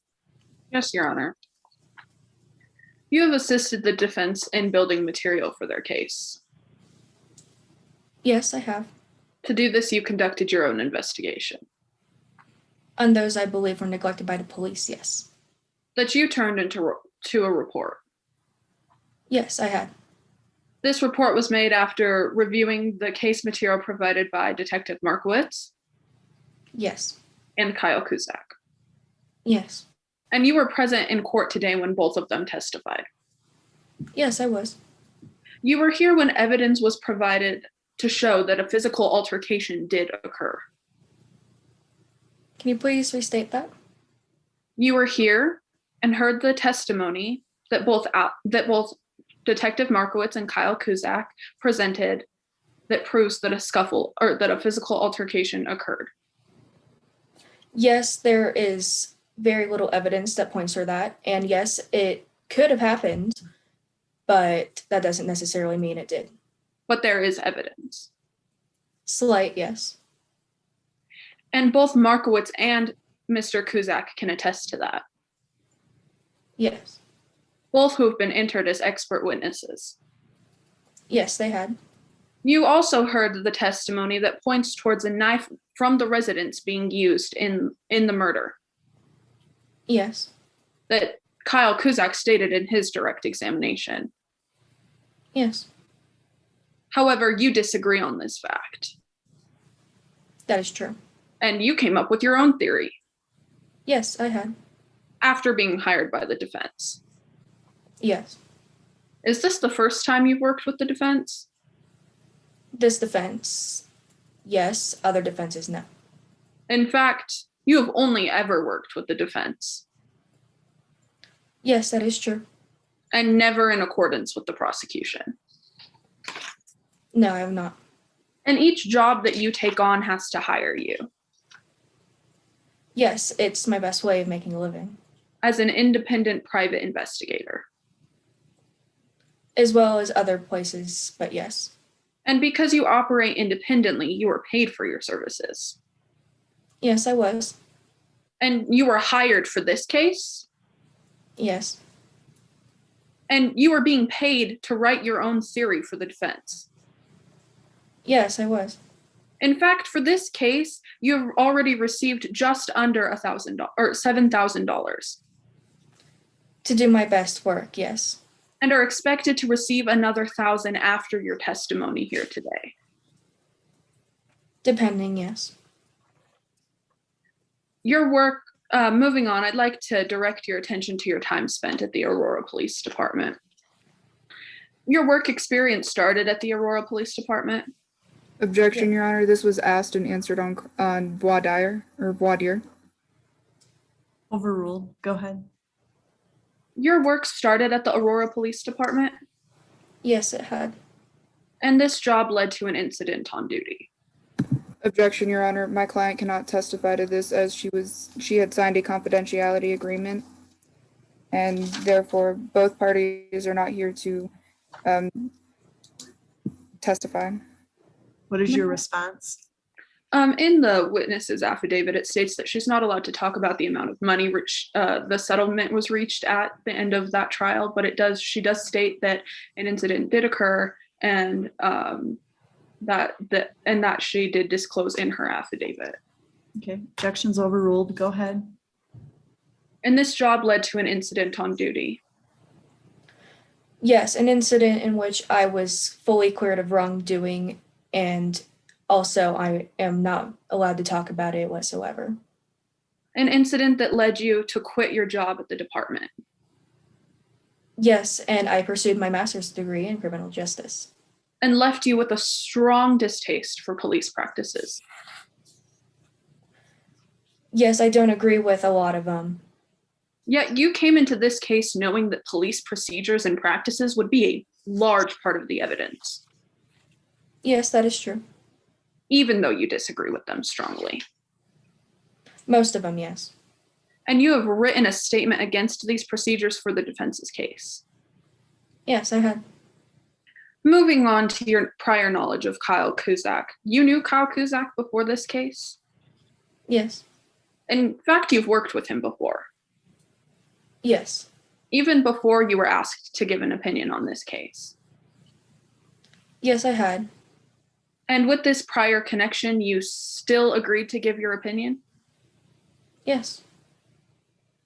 Yes, Your Honor. You have assisted the defense in building material for their case. Yes, I have. To do this, you conducted your own investigation. On those I believe were neglected by the police, yes. That you turned into a report. Yes, I had. This report was made after reviewing the case material provided by Detective Markowitz. Yes. And Kyle Cusack. Yes. And you were present in court today when both of them testified. Yes, I was. You were here when evidence was provided to show that a physical altercation did occur. Can you please restate that? You were here and heard the testimony that both Detective Markowitz and Kyle Cusack presented that proves that a physical altercation occurred. Yes, there is very little evidence that points to that. And yes, it could have happened, but that doesn't necessarily mean it did. But there is evidence. Slight, yes. And both Markowitz and Mr. Kuzak can attest to that. Yes. Both who have been entered as expert witnesses. Yes, they had. You also heard the testimony that points towards a knife from the residence being used in the murder. Yes. That Kyle Kuzak stated in his direct examination. Yes. However, you disagree on this fact. That is true. And you came up with your own theory. Yes, I had. After being hired by the defense. Yes. Is this the first time you've worked with the defense? This defense, yes. Other defenses, no. In fact, you have only ever worked with the defense. Yes, that is true. And never in accordance with the prosecution. No, I have not. And each job that you take on has to hire you. Yes, it's my best way of making a living. As an independent private investigator. As well as other places, but yes. And because you operate independently, you are paid for your services. Yes, I was. And you were hired for this case? Yes. And you were being paid to write your own theory for the defense? Yes, I was. In fact, for this case, you have already received just under $1,000 or $7,000. To do my best work, yes. And are expected to receive another $1,000 after your testimony here today. Depending, yes. Your work, moving on, I'd like to direct your attention to your time spent at the Aurora Police Department. Your work experience started at the Aurora Police Department? Objection, Your Honor. This was asked and answered on voir dire. Overruled. Go ahead. Your work started at the Aurora Police Department? Yes, it had. And this job led to an incident on duty? Objection, Your Honor. My client cannot testify to this as she had signed a confidentiality agreement, and therefore both parties are not here to testify. What is your response? In the witness's affidavit, it states that she's not allowed to talk about the amount of money the settlement was reached at the end of that trial, but she does state that an incident did occur and that she did disclose in her affidavit. Okay, objection's overruled. Go ahead. And this job led to an incident on duty? Yes, an incident in which I was fully cleared of wrongdoing, and also I am not allowed to talk about it whatsoever. An incident that led you to quit your job at the department? Yes, and I pursued my master's degree in criminal justice. And left you with a strong distaste for police practices? Yes, I don't agree with a lot of them. Yet you came into this case knowing that police procedures and practices would be a large part of the evidence. Yes, that is true. Even though you disagree with them strongly. Most of them, yes. And you have written a statement against these procedures for the defense's case? Yes, I had. Moving on to your prior knowledge of Kyle Kuzak. You knew Kyle Kuzak before this case? Yes. In fact, you've worked with him before? Yes. Even before you were asked to give an opinion on this case? Yes, I had. And with this prior connection, you still agreed to give your opinion? Yes.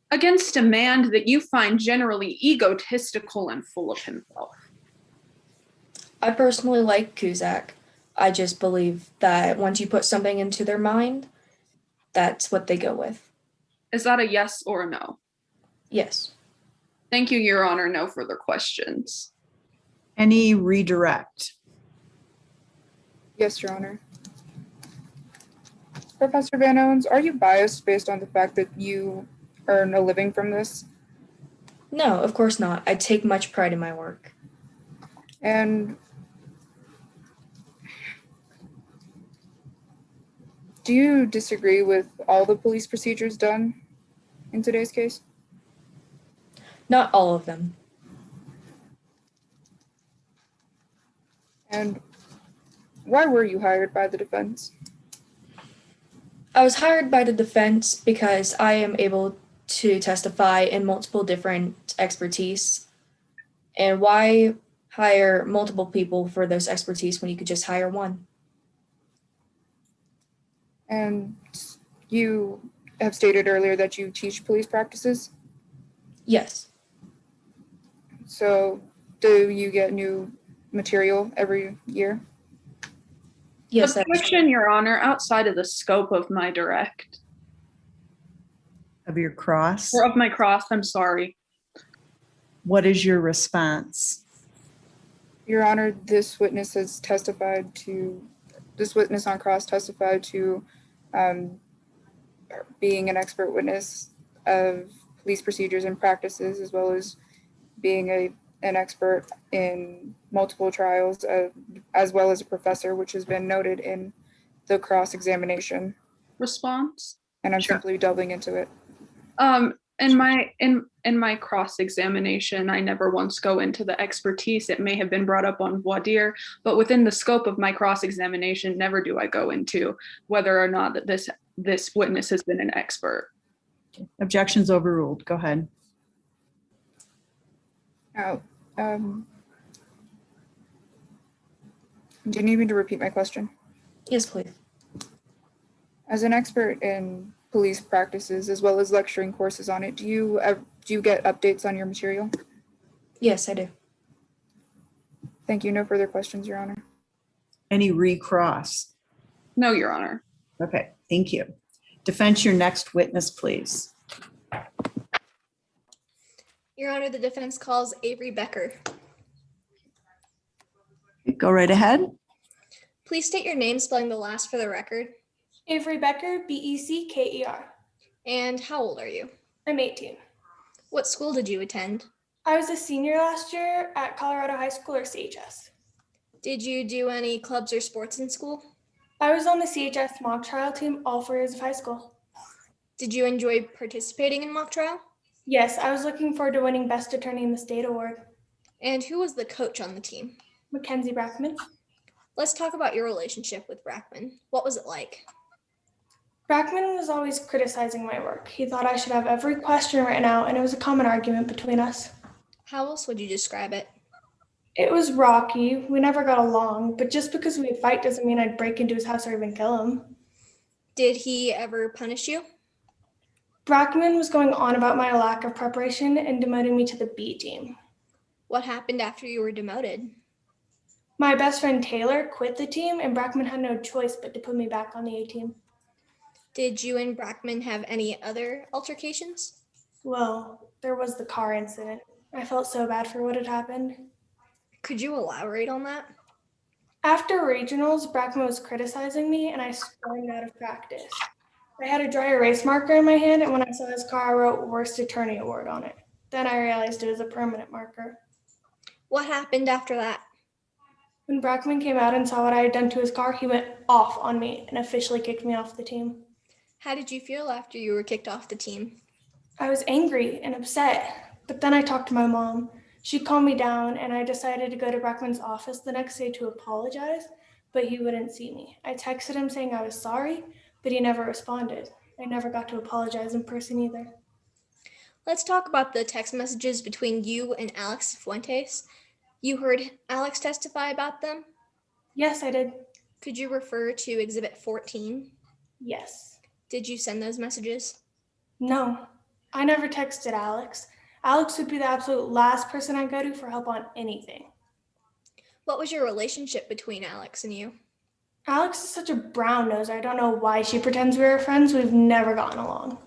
Against a man that you find generally egotistical and full of himself? I personally like Kuzak. I just believe that once you put something into their mind, that's what they go with. Is that a yes or a no? Yes. Thank you, Your Honor. No further questions. Any redirect? Yes, Your Honor. Professor Van Owens, are you biased based on the fact that you earn a living from this? No, of course not. I take much pride in my work. And do you disagree with all the police procedures done in today's case? Not all of them. And why were you hired by the defense? I was hired by the defense because I am able to testify in multiple different expertise. And why hire multiple people for those expertise when you could just hire one? And you have stated earlier that you teach police practices. Yes. So do you get new material every year? Yes. that is Objection, Your Honor, outside of the scope of my direct, Of your cross? or of my cross, I'm sorry. What is your response? Your Honor, this witness on cross testified to being an expert witness of police procedures and practices, as well as being an expert in multiple trials, as well as a professor, which has been noted in the cross-examination. Response? And I'm Sure. simply delving into it. In my cross-examination, I never once go into the expertise. It may have been brought up on voir dire, but within the scope of my cross-examination, never do I go into whether or not that this witness has been an expert. Objections overruled. Go ahead. Now, do you need me to repeat my question? Yes, please. As an expert in police practices, as well as lecturing courses on it, do you get updates on your material? Yes, I do. Thank you. No further questions, Your Honor. Any recross? No, Your Honor. Okay, thank you. Defense, your next witness, please. Your Honor, the defense calls Avery Becker. Go right ahead. Please state your name, spelling the last for the record. Avery Becker, Becker. And how old are you? I'm 18. What school did you attend? I was a senior last year at Colorado High School, or CHS. Did you do any clubs or sports in school? I was on the CHS mock trial team all 4 years of high school. Did you enjoy participating in mock trial? Yes, I was looking forward to winning Best Attorney in the State award. And who was the coach on the team? Mackenzie Brackman. Let's talk about your relationship with Brackman. What was it like? Brackman was always criticizing my work. He thought I should have every question written out, and it was a common argument between us. How else would you describe it? It was rocky. We never got along, but just because we'd fight doesn't mean I'd break into his house or even kill him. Did he ever punish you? Brackman was going on about my lack of preparation and demoted me to the B team. What happened after you were demoted? My best friend Taylor quit the team, and Brackman had no choice but to put me back on the A team. Did you and Brackman have any other altercations? Well, there was the car incident. I felt so bad for what had happened. Could you elaborate on that? After regionals, Brackman was criticizing me, and I stormed out of practice. I had a dry erase marker in my hand, and when I saw his car, I wrote Worst Attorney Award on it. Then I realized it was a permanent marker. What happened after that? When Brackman came out and saw what I had done to his car, he went off on me and officially kicked me off the team. How did you feel after you were kicked off the team? I was angry and upset, but then I talked to my mom. She calmed me down, and I decided to go to Brackman's office the next day to apologize, but he wouldn't see me. I texted him saying I was sorry, but he never responded. I never got to apologize in person either. Let's talk about the text messages between you and Alex Fuentes. You heard Alex testify about them? Yes, I did. Could you refer to Exhibit 14? Yes. Did you send those messages? No, I never texted Alex. Alex would be the absolute last person I'd go to for help on anything. What was your relationship between Alex and you? Alex is such a brown nose. I don't know why she pretends we were friends. We've never gotten along.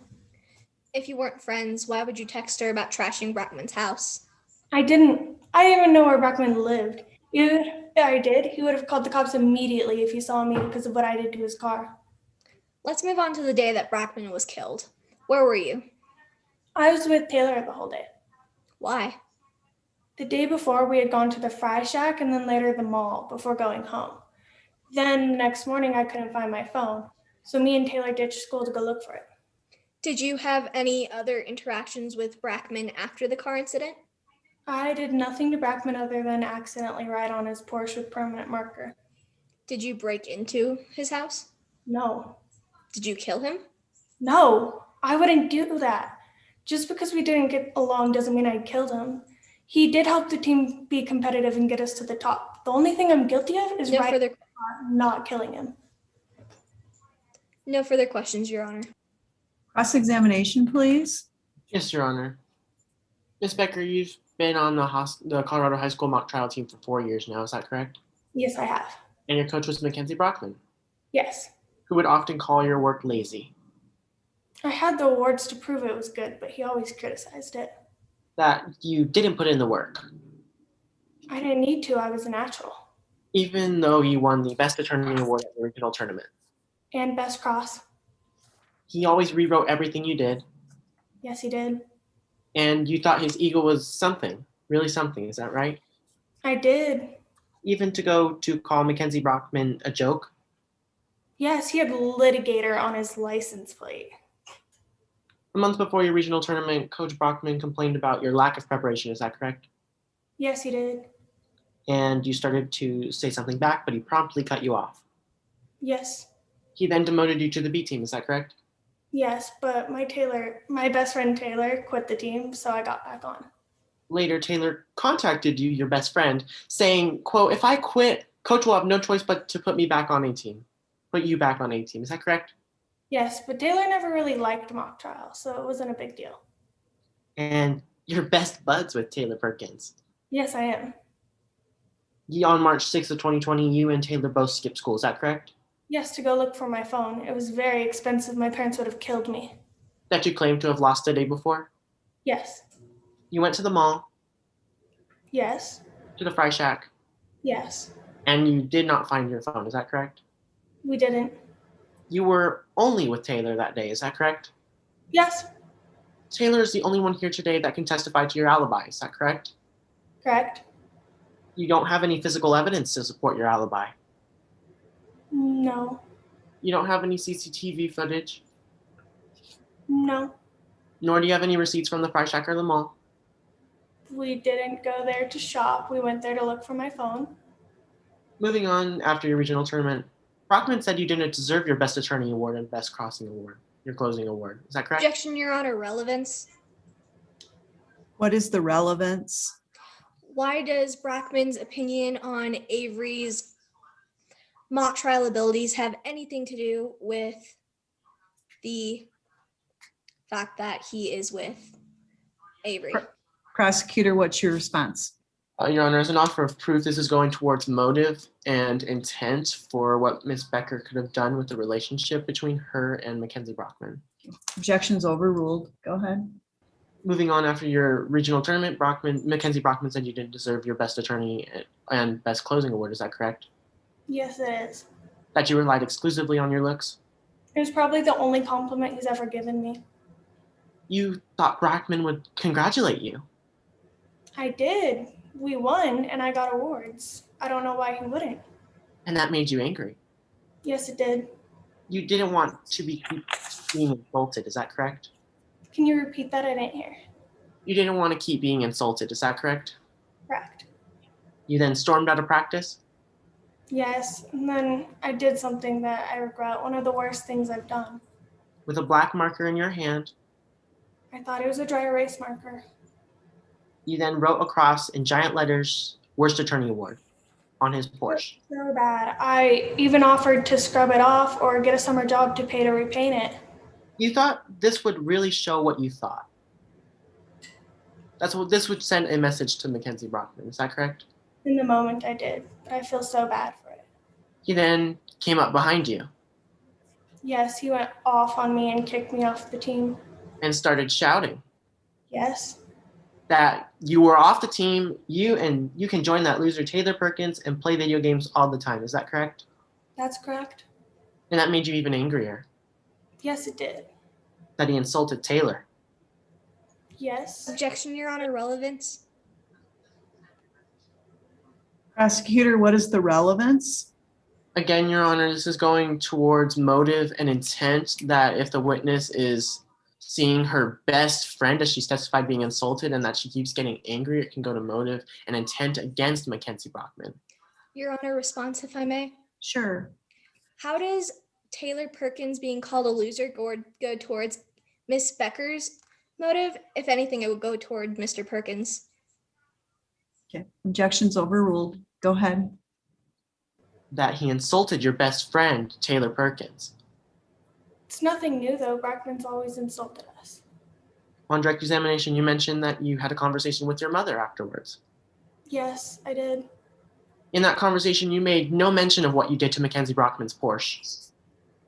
If you weren't friends, why would you text her about trashing Brackman's house? I didn't even know where Brackman lived. Even if I did, he would have called the cops immediately if he saw me because of what I did to his car. Let's move on to the day that Brackman was killed. Where were you? I was with Taylor the whole day. Why? The day before, we had gone to the Fry Shack and then later the mall before going home. Then the next morning, I couldn't find my phone, so me and Taylor ditched school to go look for it. Did you have any other interactions with Brackman after the car incident? I did nothing to Brackman other than accidentally ride on his Porsche with permanent marker. Did you break into his house? No. Did you kill him? No, I wouldn't do that. Just because we didn't get along doesn't mean I killed him. He did help the team be competitive and get us to the top. The only thing I'm guilty of is not killing him. No further questions, Your Honor. Cross-examination, please. Yes, Your Honor. Ms. Becker, you've been on the Colorado High School mock trial team for 4 years now, is that correct? Yes, I have. And your coach was Mackenzie Brockman, Yes. who would often call your work lazy. I had the awards to prove it was good, but he always criticized it. That you didn't put in the work. I didn't need to. I was a natural. Even though you won the Best Attorney Award at the regional tournament. And best cross. He always rewrote everything you did. Yes, he did. And you thought his ego was something, really something, is that right? I did. Even to go to call Mackenzie Brockman a joke? Yes, he had litigator on his license plate. A month before your regional tournament, Coach Brockman complained about your lack of preparation, is that correct? Yes, he did. And you started to say something back, but he promptly cut you off. Yes. He then demoted you to the B team, is that correct? Yes, but my best friend Taylor quit the team, so I got back on. Later, Taylor contacted you, your best friend, saying, quote, if I quit, coach will have no choice but to put you back on A team. Is that correct? Yes, but Taylor never really liked mock trial, so it wasn't a big deal. And you're best buds with Taylor Perkins. Yes, I am. On March 6th of 2020, you and Taylor both skipped school, is that correct? Yes, to go look for my phone. It was very expensive. My parents would have killed me. That you claimed to have lost the day before? Yes. You went to the mall, Yes. to the Fry Shack, Yes. and you did not find your phone, is that correct? We didn't. You were only with Taylor that day, is that correct? Yes. Taylor is the only one here today that can testify to your alibi, is that correct? Correct. You don't have any physical evidence to support your alibi. No. You don't have any CCTV footage, No. nor do you have any receipts from the Fry Shack or the mall. We didn't go there to shop. We went there to look for my phone. Moving on, after your regional tournament, Brockman said you didn't deserve your Best Attorney Award and Best Crossing Award, your closing award. Is that correct? Objection, Your Honor. Relevance. What is the relevance? Why does Brackman's opinion on Avery's mock trial abilities have anything to do with the fact that he is with Avery? Prosecutor, what's your response? Your Honor, as an offer of proof, this is going towards motive and intent for what Ms. Becker could have done with the relationship between her and Mackenzie Brockman. Objections overruled. Go ahead. Moving on, after your regional tournament, Mackenzie Brockman said you didn't deserve your Best Attorney and Best Closing Award. Is that correct? Yes, it is. That you relied exclusively on your looks? It was probably the only compliment he's ever given me. You thought Brockman would congratulate you. I did. We won, and I got awards. I don't know why he wouldn't. And that made you angry. Yes, it did. You didn't want to be being insulted. Is that correct? Can you repeat that? I didn't hear. You didn't want to keep being insulted. Is that correct? Correct. You then stormed out of practice? Yes, and then I did something that I regret. One of the worst things I've done. With a black marker in your hand, I thought it was a dry erase marker. you then wrote across in giant letters, Worst Attorney Award, on his Porsche. So bad. I even offered to scrub it off or get a summer job to pay to repaint it. You thought this would really show what you thought. This would send a message to Mackenzie Brockman. Is that correct? In the moment I did, but I feel so bad for it. He then came up behind you Yes, he went off on me and kicked me off the team. and started shouting Yes. that you were off the team, you can join that loser Taylor Perkins and play video games all the time. Is that correct? That's correct. And that made you even angrier, Yes, it did. that he insulted Taylor. Yes. Objection, Your Honor. Relevance. Prosecutor, what is the relevance? Again, Your Honor, this is going towards motive and intent, that if the witness is seeing her best friend as she's testified being insulted and that she keeps getting angry, it can go to motive and intent against Mackenzie Brockman. Your Honor, response, if I may. Sure. How does Taylor Perkins being called a loser go towards Miss Becker's motive? If anything, it would go toward Mr. Perkins. Okay, objections overruled. Go ahead. That he insulted your best friend, Taylor Perkins. It's nothing new though. Brackman's always insulted us. On direct examination, you mentioned that you had a conversation with your mother afterwards. Yes, I did. In that conversation, you made no mention of what you did to Mackenzie Brockman's Porsche.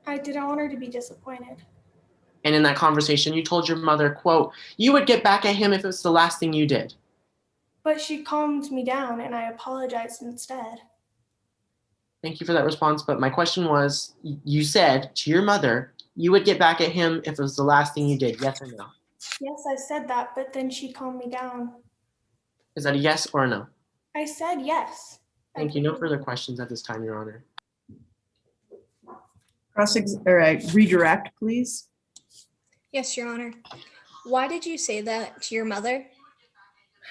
I didn't want her to be disappointed. And in that conversation, you told your mother, quote, you would get back at him if it was the last thing you did. But she calmed me down and I apologized instead. Thank you for that response. But my question was, you said to your mother, you would get back at him if it was the last thing you did. Yes or no? Yes, I said that, but then she calmed me down. Is that a yes or a no? I said yes. Thank you. No further questions at this time, Your Honor. Redirect, please. Yes, Your Honor. Why did you say that to your mother?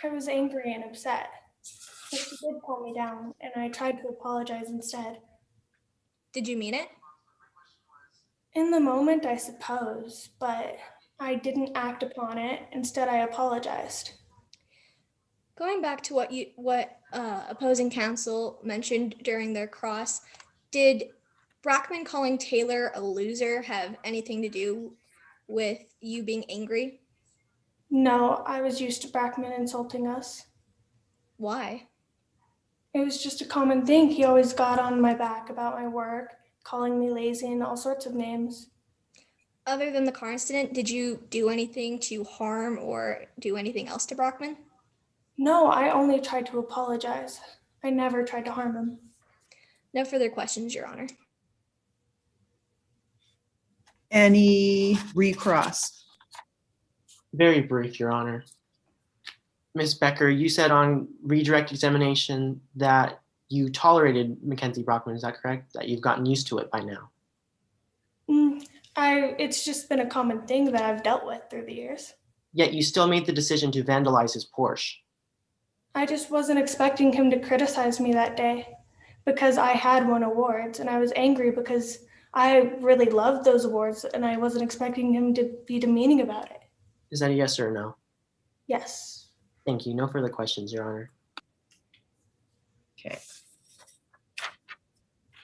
I was angry and upset. But she did calm me down, and I tried to apologize instead. Did you mean it? In the moment, I suppose, but I didn't act upon it. Instead, I apologized. Going back to what opposing counsel mentioned during their cross, did Brackman calling Taylor a loser have anything to do with you being angry? No, I was used to Brackman insulting us. Why? It was just a common thing. He always got on my back about my work, calling me lazy and all sorts of names. Other than the car incident, did you do anything to harm or do anything else to Brackman? No, I only tried to apologize. I never tried to harm him. No further questions, Your Honor. Any recross? Very brief, Your Honor. Ms. Becker, you said on redirect examination that you tolerated Mackenzie Brockman. Is that correct? That you've gotten used to it by now? It's just been a common thing that I've dealt with through the years. Yet you still made the decision to vandalize his Porsche. I just wasn't expecting him to criticize me that day because I had won awards, and I was angry because I really loved those awards and I wasn't expecting him to be demeaning about it. Is that a yes or a no? Yes. Thank you. No further questions, Your Honor. Okay.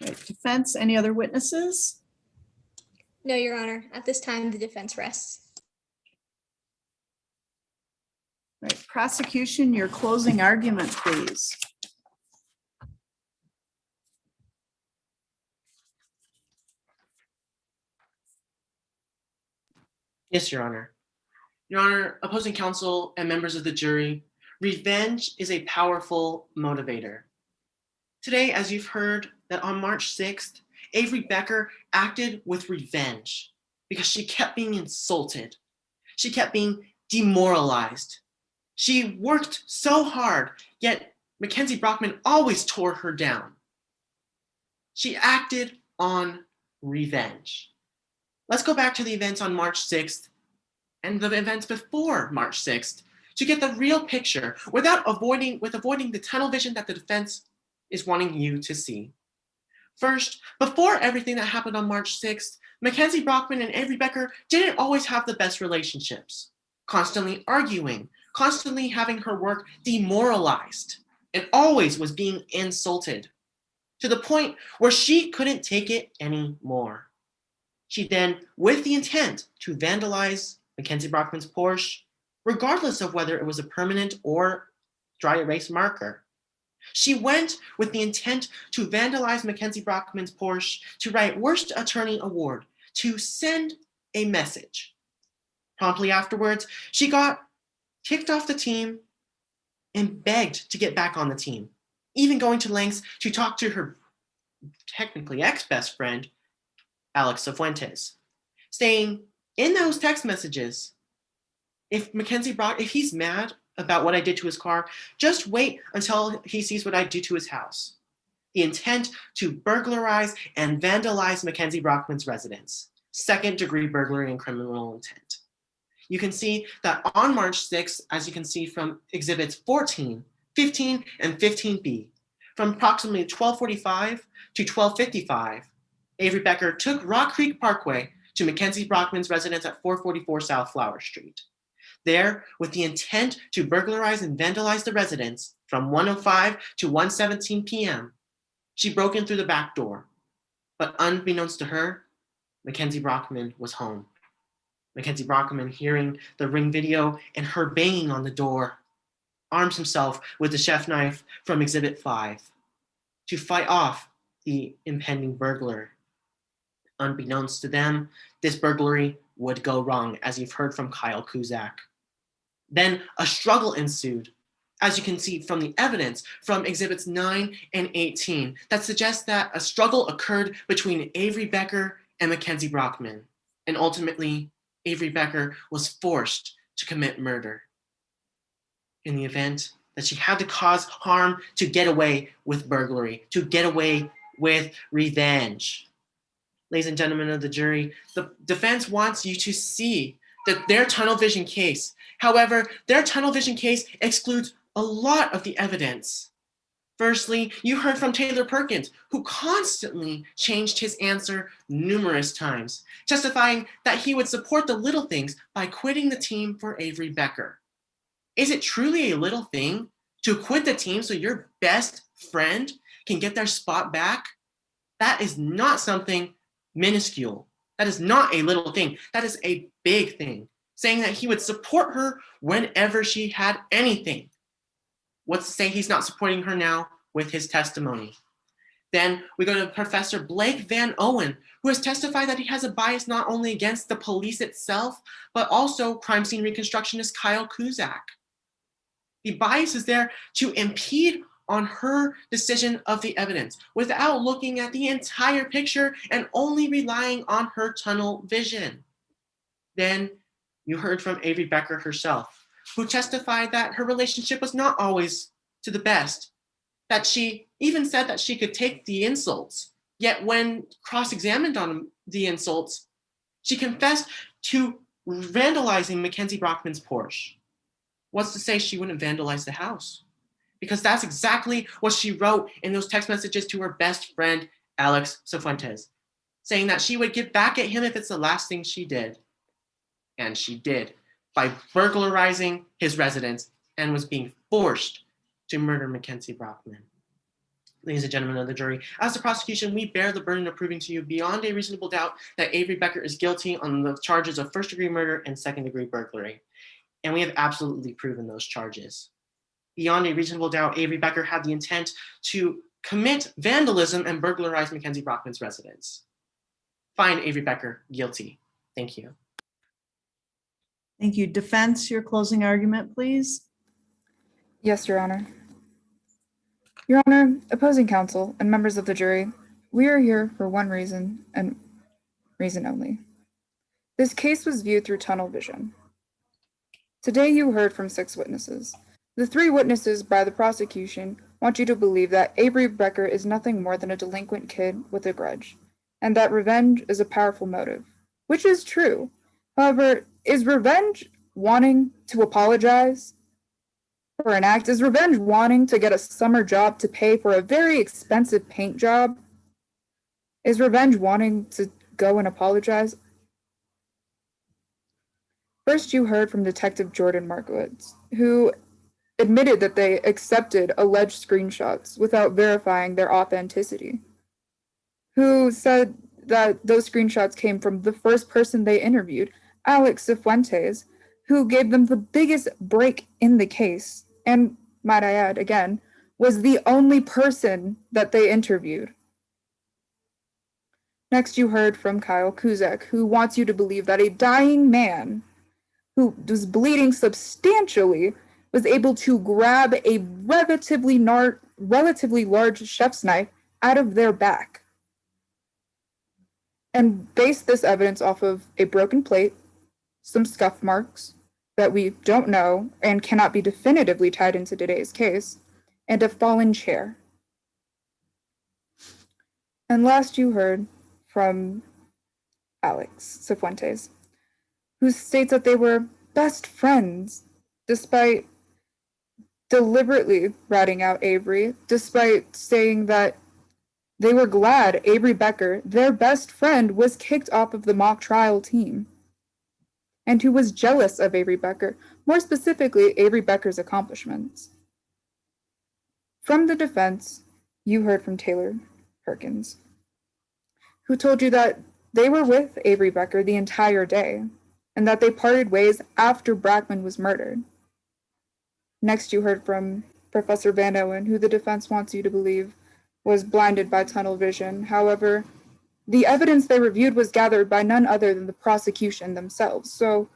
Right. Defense, any other witnesses? No, Your Honor. At this time, the defense rests. Right. Prosecution, your closing argument, please. Yes, Your Honor. Your Honor, opposing counsel and members of the jury, revenge is a powerful motivator. Today, as you've heard, that on March 6th, Avery Becker acted with revenge because she kept being insulted. She kept being demoralized. She worked so hard, yet Mackenzie Brockman always tore her down. She acted on revenge. Let's go back to the events on March 6th and the events before March 6th to get the real picture without avoiding the tunnel vision that the defense is wanting you to see. First, before everything that happened on March 6th, Mackenzie Brockman and Avery Becker didn't always have the best relationships, constantly arguing, constantly having her work demoralized, and always was being insulted to the point where she couldn't take it anymore. She then, with the intent to vandalize Mackenzie Brockman's Porsche, regardless of whether it was a permanent or dry erase marker, she went with the intent to vandalize Mackenzie Brockman's Porsche, to write Worst Attorney Award, to send a message. Promptly afterwards, she got kicked off the team and begged to get back on the team, even going to lengths to talk to her technically ex-best friend, Alex Cifuentes, saying in those text messages, if he's mad about what I did to his car, just wait until he sees what I do to his house. The intent to burglarize and vandalize Mackenzie Brockman's residence. Second-degree burglary and criminal intent. You can see that on March 6th, as you can see from exhibits 14, 15, and 15B, from approximately 12:45 to 12:55, Avery Becker took Rock Creek Parkway to Mackenzie Brockman's residence at 444 South Flower Street. There, with the intent to burglarize and vandalize the residence from 1:05 to 1:17 p.m., she broke in through the back door. But unbeknownst to her, Mackenzie Brockman was home. Mackenzie Brockman, hearing the Ring video and her banging on the door, arms himself with the chef knife from Exhibit 5 to fight off the impending burglar. Unbeknownst to them, this burglary would go wrong, as you've heard from Kyle Kuzak. Then a struggle ensued, as you can see from the evidence from Exhibits 9 and 18, that suggests that a struggle occurred between Avery Becker and Mackenzie Brockman, and ultimately, Avery Becker was forced to commit murder. In the event that she had to cause harm to get away with burglary, to get away with revenge. Ladies and gentlemen of the jury, the defense wants you to see that their tunnel vision case, however, their tunnel vision case excludes a lot of the evidence. Firstly, you heard from Taylor Perkins, who constantly changed his answer numerous times, testifying that he would support the little things by quitting the team for Avery Becker. Is it truly a little thing to quit the team so your best friend can get their spot back? That is not something minuscule. That is not a little thing. That is a big thing, saying that he would support her whenever she had anything. What's to say he's not supporting her now with his testimony? Then we go to Professor Blake Van Owen, who has testified that he has a bias not only against the police itself, but also crime scene reconstructionist Kyle Kuzak. The bias is there to impede on her decision of the evidence without looking at the entire picture and only relying on her tunnel vision. Then you heard from Avery Becker herself, who testified that her relationship was not always to the best, that she even said that she could take the insults, yet when cross-examined on the insults, she confessed to vandalizing Mackenzie Brockman's Porsche. What's to say she wouldn't vandalize the house? Because that's exactly what she wrote in those text messages to her best friend, Alex Cifuentes, saying that she would get back at him if it's the last thing she did. And she did, by burglarizing his residence and was being forced to murder Mackenzie Brockman. Ladies and gentlemen of the jury, as the prosecution, we bear the burden of proving to you beyond a reasonable doubt that Avery Becker is guilty on the charges of first-degree murder and second-degree burglary. And we have absolutely proven those charges. Beyond a reasonable doubt, Avery Becker had the intent to commit vandalism and burglarize Mackenzie Brockman's residence. Find Avery Becker guilty. Thank you. Thank you. Defense, your closing argument, please. Yes, Your Honor. Your Honor, opposing counsel and members of the jury, we are here for one reason and reason only. This case was viewed through tunnel vision. Today you heard from 6 witnesses. The 3 witnesses by the prosecution want you to believe that Avery Becker is nothing more than a delinquent kid with a grudge, and that revenge is a powerful motive, which is true. However, is revenge wanting to apologize for an act? Is revenge wanting to get a summer job to pay for a very expensive paint job? Is revenge wanting to go and apologize? First, you heard from Detective Jordan Markowitz, who admitted that they accepted alleged screenshots without verifying their authenticity, who said that those screenshots came from the first person they interviewed, Alex Cifuentes, who gave them the biggest break in the case, and, might I add again, was the only person that they interviewed. Next, you heard from Kyle Kuzak, who wants you to believe that a dying man who was bleeding substantially was able to grab a relatively large chef's knife out of their back and base this evidence off of a broken plate, some scuff marks that we don't know and cannot be definitively tied into today's case, and a fallen chair. And last you heard from Alex Cifuentes, who states that they were best friends despite deliberately ratting out Avery, despite saying that They were glad Avery Becker, their best friend, was kicked off of the mock trial team, and who was jealous of Avery Becker, more specifically, Avery Becker's accomplishments. From the defense, you heard from Taylor Perkins, who told you that they were with Avery Becker the entire day, and that they parted ways after Brackman was murdered. Next, you heard from Professor Van Owen, who the defense wants you to believe was blinded by tunnel vision. However, the evidence they reviewed was gathered by none other than the prosecution themselves. So,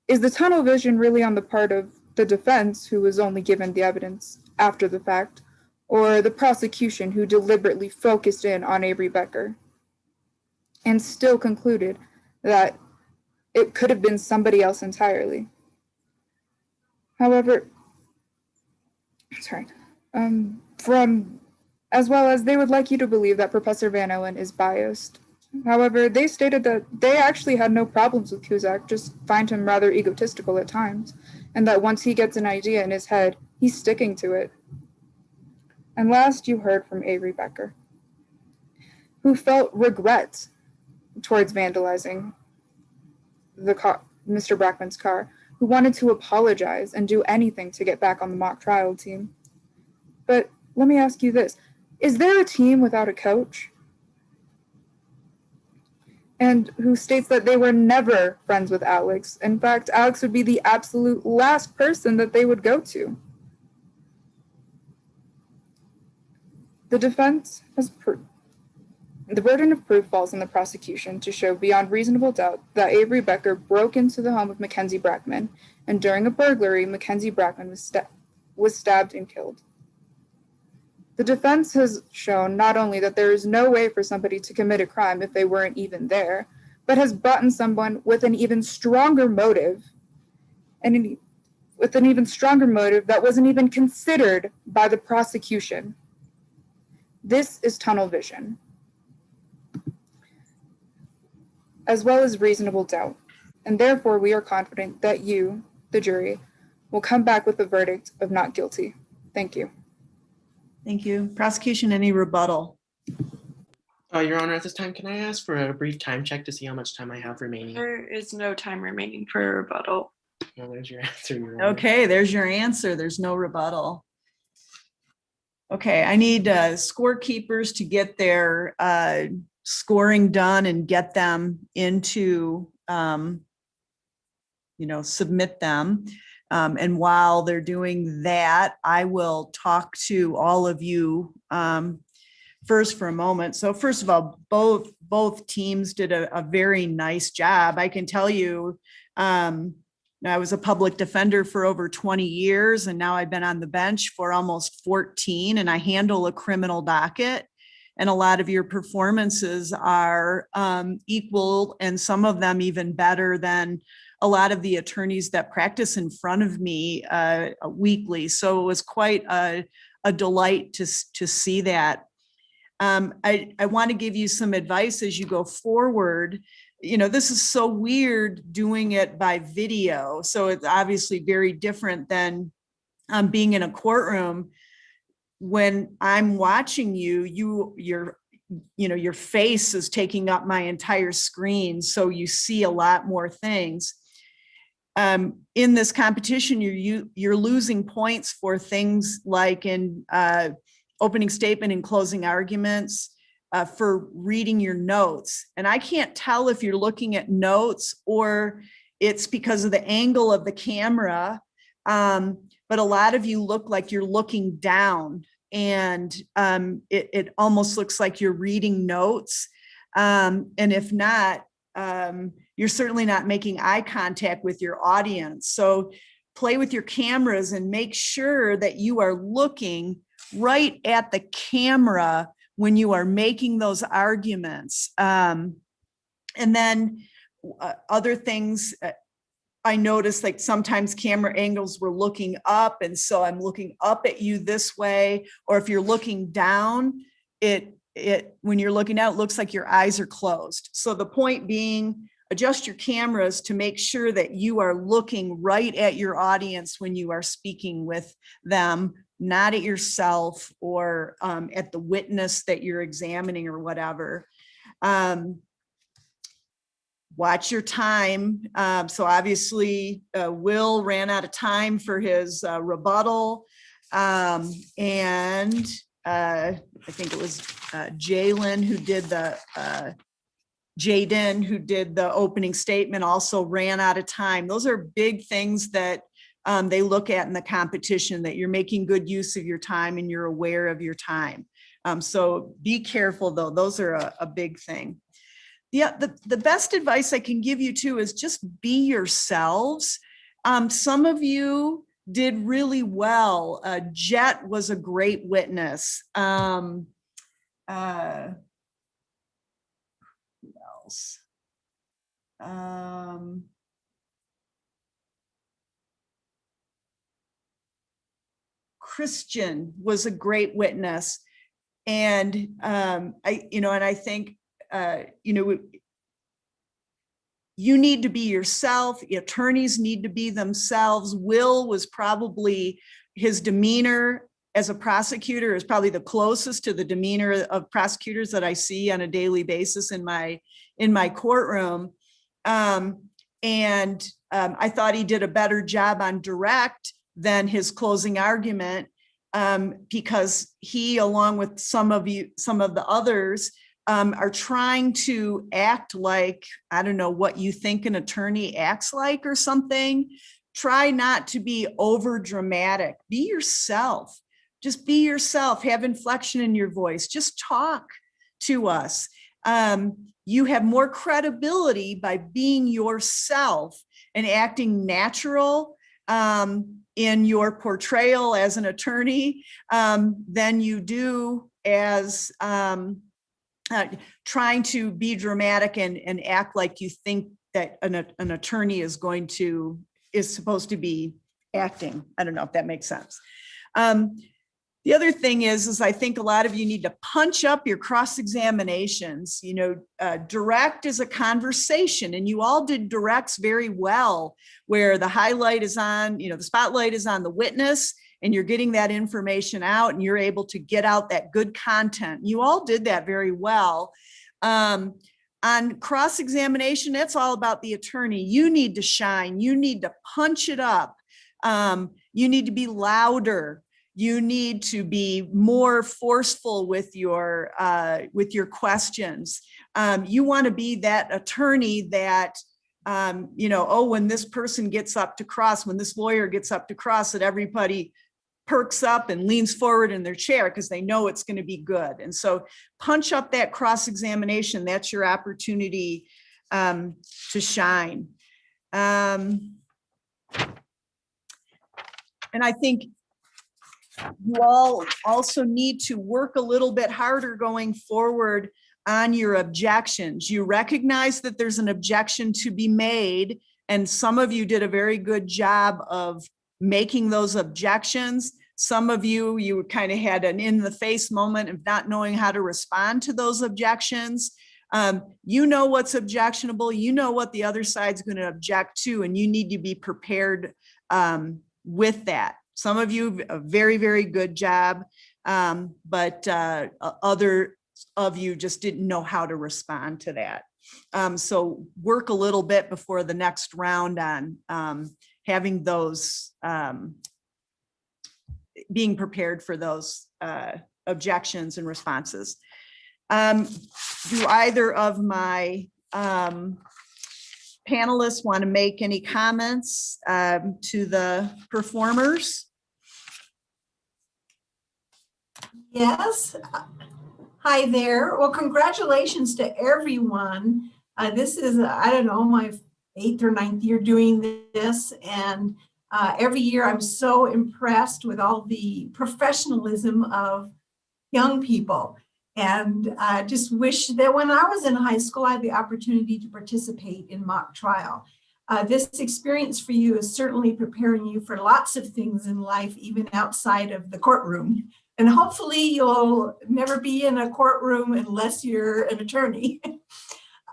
is the tunnel vision really on the part of the defense, who was only given the evidence after the fact, or the prosecution, who deliberately focused in on Avery Becker and still concluded that it could have been somebody else entirely? However, as well as they would like you to believe that Professor Van Owen is biased. However, they stated that they actually had no problems with Cusack, just find him rather egotistical at times, and that once he gets an idea in his head, he's sticking to it. And last, you heard from Avery Becker, who felt regret towards vandalizing the car, Mr. Brackman's car, who wanted to apologize and do anything to get back on the mock trial team. But let me ask you this. Is there a team without a coach? And who states that they were never friends with Alex. In fact, Alex would be the absolute last person that they would go to. The defense has the burden of proof falls on the prosecution to show beyond reasonable doubt that Avery Becker broke into the home of Mackenzie Brackman, and during a burglary, Mackenzie Brackman was stabbed and killed. The defense has shown not only that there is no way for somebody to commit a crime if they weren't even there, but has brought in someone with an even stronger motive, and with an even stronger motive that wasn't even considered by the prosecution. This is tunnel vision, as well as reasonable doubt, and therefore we are confident that you, the jury, will come back with a verdict of not guilty. Thank you. Thank you. Prosecution, any rebuttal? Your Honor, at this time, can I ask for a brief time check to see how much time I have remaining? There is no time remaining for rebuttal. No, there's your answer, Your Honor. Okay, there's your answer. There's no rebuttal. Okay, I need scorekeepers to get their scoring done and get them into, submit them. And while they're doing that, I will talk to all of you first for a moment. So first of all, both teams did a very nice job. I can tell you, I was a public defender for over 20 years, and now I've been on the bench for almost 14, and I handle a criminal docket. And a lot of your performances are equal, and some of them even better than a lot of the attorneys that practice in front of me weekly. So it was quite a delight to see that. I want to give you some advice as you go forward. This is so weird doing it by video. So it's obviously very different than being in a courtroom. When I'm watching your face is taking up my entire screen. So you see a lot more things. In this competition, you're losing points for things like in opening statement and closing arguments, for reading your notes. And I can't tell if you're looking at notes or it's because of the angle of the camera. But a lot of you look like you're looking down, and it almost looks like you're reading notes. And if not, you're certainly not making eye contact with your audience. So play with your cameras and make sure that you are looking right at the camera when you are making those arguments. And then other things, I noticed like sometimes camera angles were looking up, and so I'm looking up at you this way, or if you're looking down, when you're looking out, it looks like your eyes are closed. So the point being, adjust your cameras to make sure that you are looking right at your audience when you are speaking with them not at yourself or at the witness that you're examining or whatever. Watch your time. So obviously, Will ran out of time for his rebuttal. And I think it was Jaden who did the opening statement, also ran out of time. Those are big things that they look at in the competition, that you're making good use of your time and you're aware of your time. So be careful though, those are a big thing. The best advice I can give you too is just be yourselves. Some of you did really well. Jet was a great witness. Who else? Christian was a great witness. And I think, you need to be yourself. Attorneys need to be themselves. Will was probably, his demeanor as a prosecutor is probably the closest to the demeanor of prosecutors that I see on a daily basis in my courtroom. I thought he did a better job on direct than his closing argument, because he, along with some of the others, are trying to act like, I don't know, what you think an attorney acts like or something. Try not to be over dramatic. Be yourself. Just be yourself. Have inflection in your voice. Just talk to us. You have more credibility by being yourself and acting natural in your portrayal as an attorney than you do as trying to be dramatic and act like you think that an attorney is supposed to be acting. I don't know if that makes sense. The other thing is I think a lot of you need to punch up your cross-examinations. Direct is a conversation, and you all did directs very well, where the highlight is on, the spotlight is on the witness, and you're getting that information out and you're able to get out that good content. You all did that very well. On cross-examination, that's all about the attorney. You need to shine. You need to punch it up. You need to be louder. You need to be more forceful with your questions. You want to be that attorney that, when this person gets up to cross, when this lawyer gets up to cross, that everybody perks up and leans forward in their chair because they know it's going to be good. And so punch up that cross-examination. That's your opportunity to shine. And I think you all also need to work a little bit harder going forward on your objections. You recognize that there's an objection to be made, and some of you did a very good job of making those objections. Some of you kind of had an in-the-face moment of not knowing how to respond to those objections. You know what's objectionable, you know what the other side's going to object to, and you need to be prepared with that. Some of you, a very, very good job, but other of you just didn't know how to respond to that. So work a little bit before the next round on having those, being prepared for those objections and responses. Do either of my panelists want to make any comments to the performers? Yes. Hi there. Well, congratulations to everyone. This is, I don't know, my 8th or 9th year doing this. And every year I'm so impressed with all the professionalism of young people. And I just wish that when I was in high school, I had the opportunity to participate in mock trial. This experience for you is certainly preparing you for lots of things in life, even outside of the courtroom. And hopefully you'll never be in a courtroom unless you're an attorney.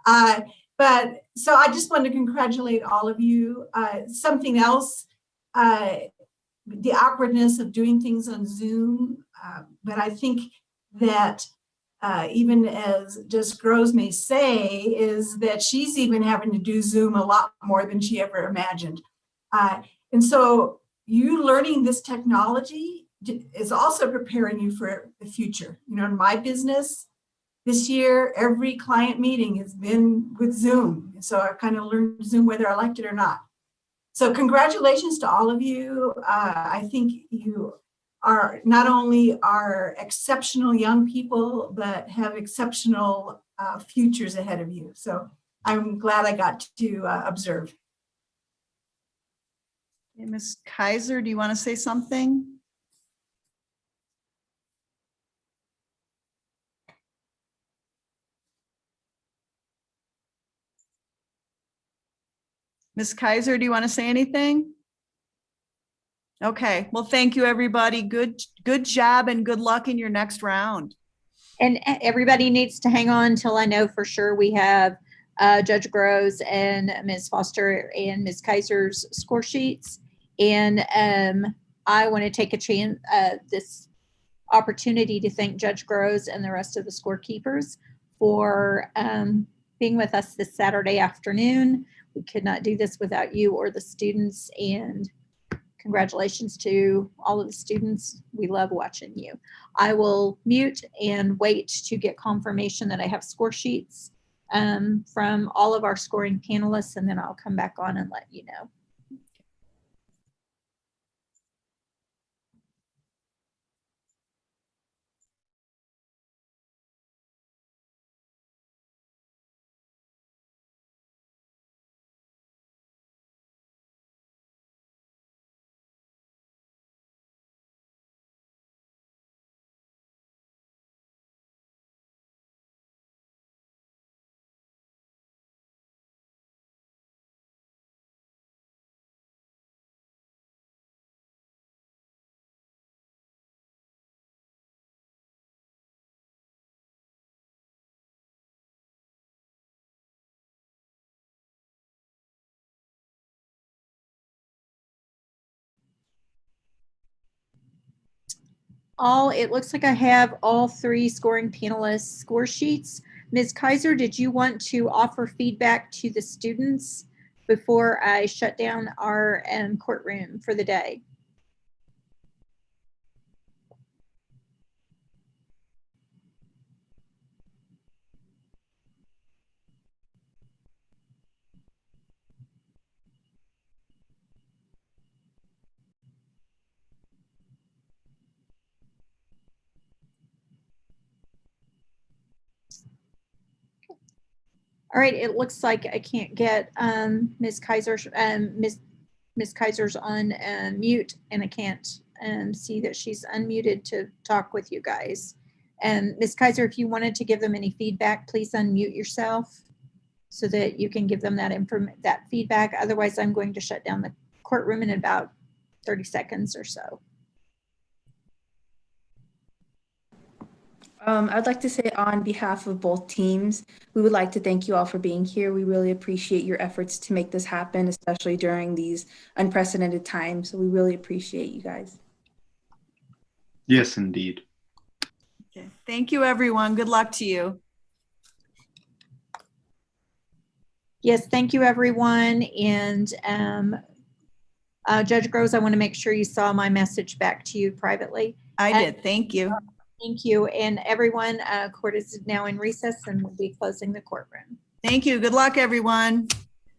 But so I just want to congratulate all of you. Something else, the awkwardness of doing things on Zoom. But I think that even as Jess Groves may say, is that she's even having to do Zoom a lot more than she ever imagined. And so you learning this technology is also preparing you for the future. You know, in my business this year, every client meeting has been with Zoom. So I kind of learned Zoom whether I liked it or not. So congratulations to all of you. I think you are not only are exceptional young people, but have exceptional futures ahead of you. So I'm glad I got to observe. Okay, Ms. Kaiser, do you want to say something? Ms. Kaiser, do you want to say anything? Okay, well, thank you, everybody. Good job and good luck in your next round. And everybody needs to hang on until I know for sure we have Judge Groves and Ms. Foster and Ms. Kaiser's score sheets. And I want to take a chance, this opportunity to thank Judge Groves and the rest of the scorekeepers for being with us this Saturday afternoon. We could not do this without you or the students, and congratulations to all of the students. We love watching you. I will mute and wait to get confirmation that I have score sheets from all of our scoring panelists, and then I'll come back on and let you know. It looks like I have all three scoring panelists' score sheets. Ms. Kaiser, did you want to offer feedback to the students before I shut down our courtroom for the day? All right, it looks like I can't get Ms. Kaiser's Ms. Kaiser's on mute, and I can't see that she's unmuted to talk with you guys. And Ms. Kaiser, if you wanted to give them any feedback, please unmute yourself so that you can give them that feedback. Otherwise, I'm going to shut down the courtroom in about 30 seconds or so. I'd like to say on behalf of both teams, we would like to thank you all for being here. We really appreciate your efforts to make this happen, especially during these unprecedented times. So we really appreciate you guys. Yes, indeed. Okay. Thank you, everyone. Good luck to you. Yes, thank you, everyone. And Judge Groves, I want to make sure you saw my message back to you privately. I did. Thank you. Thank you. And everyone, court is now in recess and we'll be closing the courtroom. Thank you. Good luck, everyone.